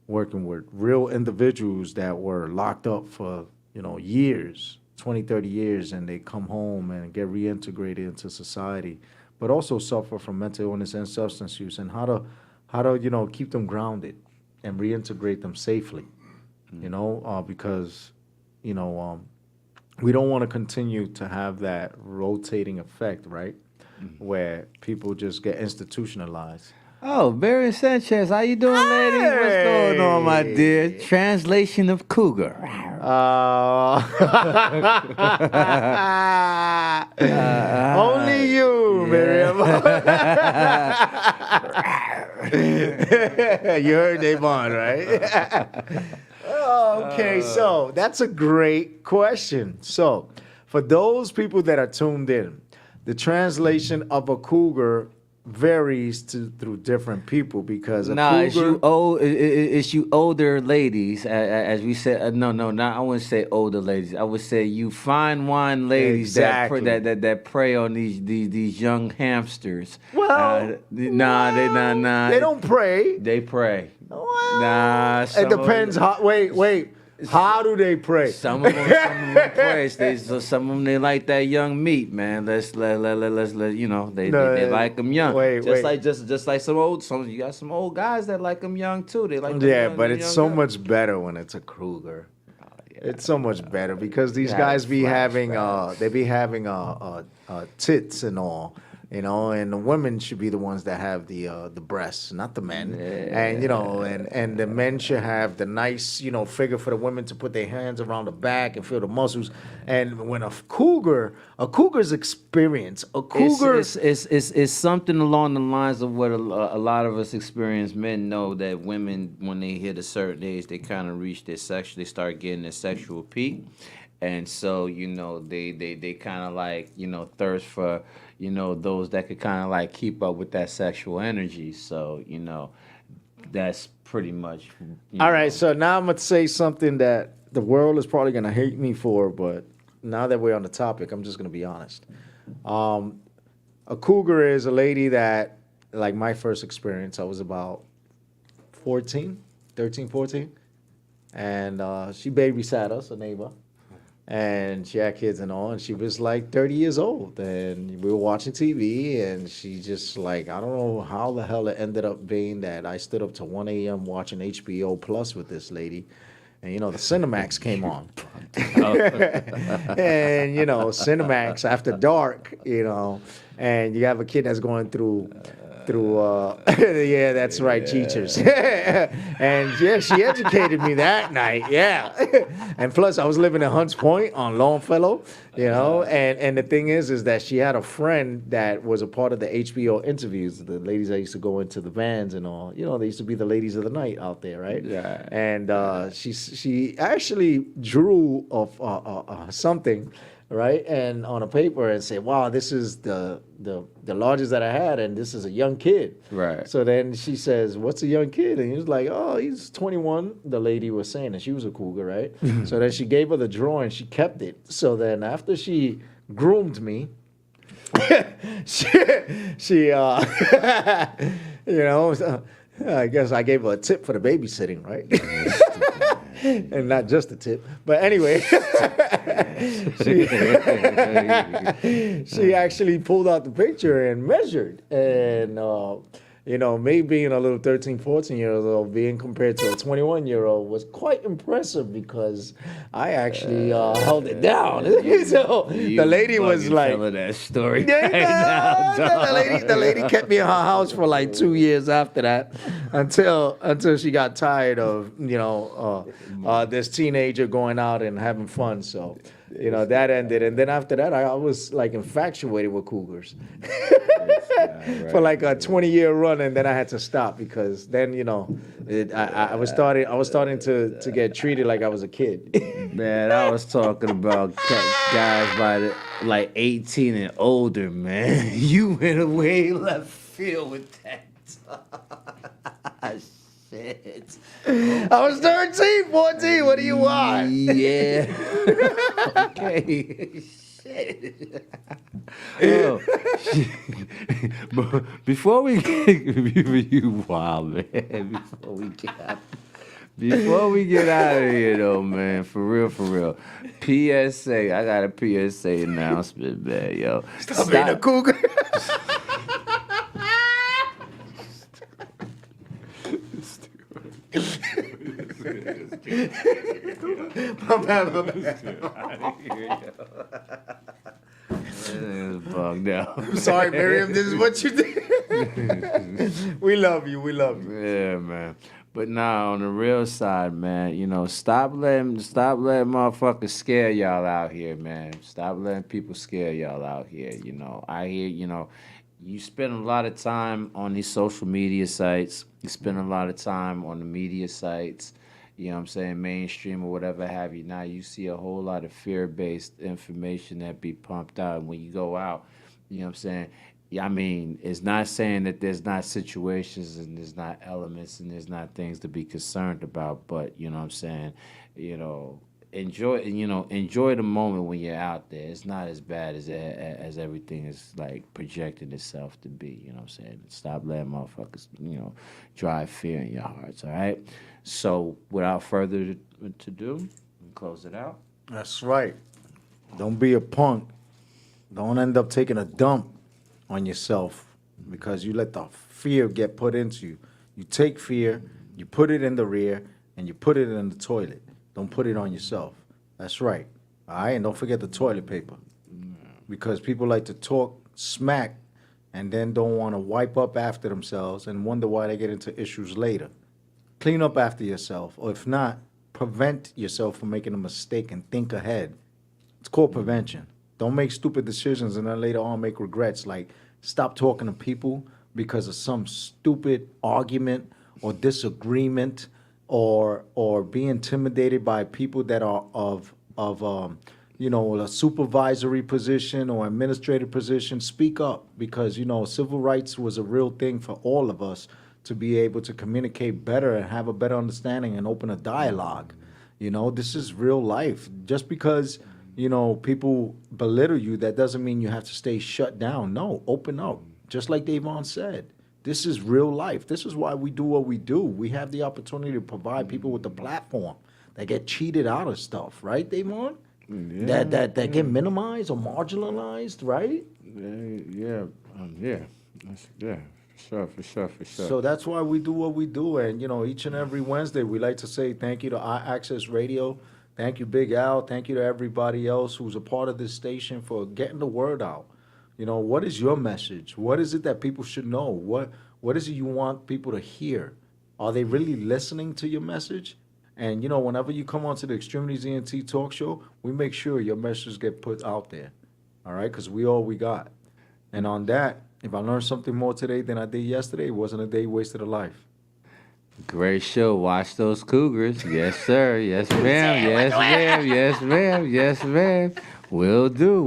working with real individuals that were locked up for, you know, years, 20, 30 years, and they come home and get reintegrated into society, but also suffer from mental illness and substance use, and how to you know, keep them grounded and reintegrate them safely, you know, because, you know, we don't want to continue to have that rotating effect, right? Where people just get institutionalized. Oh, Barry Sanchez, how you doing, lady? What's going on, my dear? Translation of cougar. Only you, Miriam. You heard DAYVON, right? Okay, so that's a great question. So, for those people that are tuned in, the translation of a cougar varies through different people because it's you older ladies, as we said. No, I wouldn't say older ladies. I would say you fine wine ladies that prey on these young hamsters. Well, they don't prey. They prey. Well, nah, it depends. Wait. How do they pray? Some of them pray. Some of them they like that young meat, man. Let's you know they like them young. Just like some you got some old guys that like them young too. They like but it's so much better when it's a Kruger. It's so much better because these guys be having tits and all. You know, and the women should be the ones that have the breasts, not the men. Yeah. And you know, and the men should have the nice, you know, figure for the women to put their hands around the back and feel the muscles. And when a cougar's experience, is something along the lines of what a lot of us experienced men know, that women, when they hit a certain age, they kind of reach they start getting their sexual peak. And so, you know, they kind of like, you know, thirst for, you know, those that could kind of like keep up with that sexual energy. So, you know, that's pretty much. All right. So now I'm going to say something that the world is probably going to hate me for. But now that we're on the topic, I'm just going to be honest. A cougar is a lady that, like my first experience, I was about 13, 14. And she babysat us, a neighbor. And she had kids and all, and she was like 30 years old. And we were watching TV, and she just like, I don't know how the hell it ended up being that I stood up to 1 a.m. watching HBO Plus with this lady. And, you know, the Cinemax came on. And, you know, Cinemax after dark, you know, and you have a kid that's going through yeah, that's right, teachers. And yeah, she educated me that night, yeah. And plus I was living in Hunts Point on Longfellow, you know, and the thing is that she had a friend that was a part of the HBO interviews, the ladies that used to go into the vans and all, you know, they used to be the ladies of the night out there, right? Yeah. And she actually drew of something, right, and on a paper and say, wow, this is the largest that I had, and this is a young kid. Right. So then she says, what's a young kid? And he was like, oh, he's 21, the lady was saying, and she was a cougar, right? So then she gave her the drawing, she kept it. So then after she groomed me, she you know, I guess I gave her a tip for the babysitting, right? And not just a tip, but anyway, she actually pulled out the picture and measured, and you know, me being a little 13, 14 years old, being compared to a 21-year-old was quite impressive because I actually held it down. So the lady was like, telling that story. The lady kept me in her house for like 2 years after that, until she got tired of, you know, this teenager going out and having fun. So, you know, that ended, and then after that, I was like infatuated with cougars. for like a 20-year run, and then I had to stop because then I was starting to get treated like I was a kid. Man, I was talking about guys by like 18 and older, man. You went away left field with that. Shit. I was 13, 14. What do you want? Yeah. Okay. Shit. Oh, shit. But before we get you wild, man. Before we get out of here, though, man, for real. PSA, I got a PSA announcement, man, yo. Stop being a cougar. My bad. Bugged out. I'm sorry, Miriam. This is what you did. We love you. Yeah, man. But now on the real side, man, stop letting motherfuckers scare y'all out here, man. Stop letting people scare y'all out here. I hear, you spend a lot of time on these social media sites. You spend a lot of time on the media sites. You know what I'm saying, mainstream or whatever have you. Now you see a whole lot of fear-based information that be pumped out. And when you go out, you know what I'm saying, I mean, it's not saying that there's not situations and there's not elements and there's not things to be concerned about, but you know what I'm saying, enjoy the moment when you're out there. It's not as bad as everything is like projecting itself to be. You know what I'm saying? Stop letting motherfuckers, drive fear in your hearts. All right. So without further ado, close it out. That's right. Don't be a punk. Don't end up taking a dump on yourself because you let the fear get put into you. You take fear, you put it in the rear, and you put it in the toilet. Don't put it on yourself. That's right. All right? And don't forget the toilet paper. Because people like to talk smack and then don't want to wipe up after themselves and wonder why they get into issues later. Clean up after yourself. Or if not, prevent yourself from making a mistake and think ahead. It's called prevention. Don't make stupid decisions and then later on make regrets. Like, stop talking to people because of some stupid argument or disagreement or be intimidated by people that are of a supervisory position or administrative position. Speak up because, civil rights was a real thing for all of us to be able to communicate better and have a better understanding and open a dialogue. This is real life. Just because, people belittle you, that doesn't mean you have to stay shut down. No, open up. Just like DAYVON said. This is real life. This is why we do what we do. We have the opportunity to provide people with a platform that get cheated out of stuff, right, DAYVON? Yeah. That get minimized or marginalized, right? Yeah. For sure. So that's why we do what we do. And, each and every Wednesday, we like to say thank you to iAccess Radio. Thank you, Big Al. Thank you to everybody else who's a part of this station for getting the word out. What is your message? What is it that people should know? What is it you want people to hear? Are they really listening to your message? And, whenever you come onto the X-Tremitiez ENT talk show, we make sure your message get put out there. All right? Because we all we got. And on that, if I learned something more today than I did yesterday, it wasn't a day wasted of life. Great show. Watch those Cougars. Yes, sir. Yes, ma'am. Yes, ma'am. Yes, ma'am. Yes, ma'am. Will do.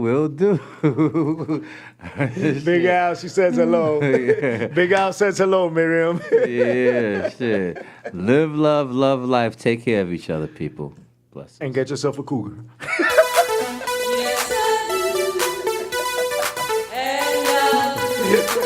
Big Al, she says hello. Yeah. Big Al says hello, Miriam. Yeah, shit. Live, love life. Take care of each other, people. Bless. And get yourself a cougar. Yes,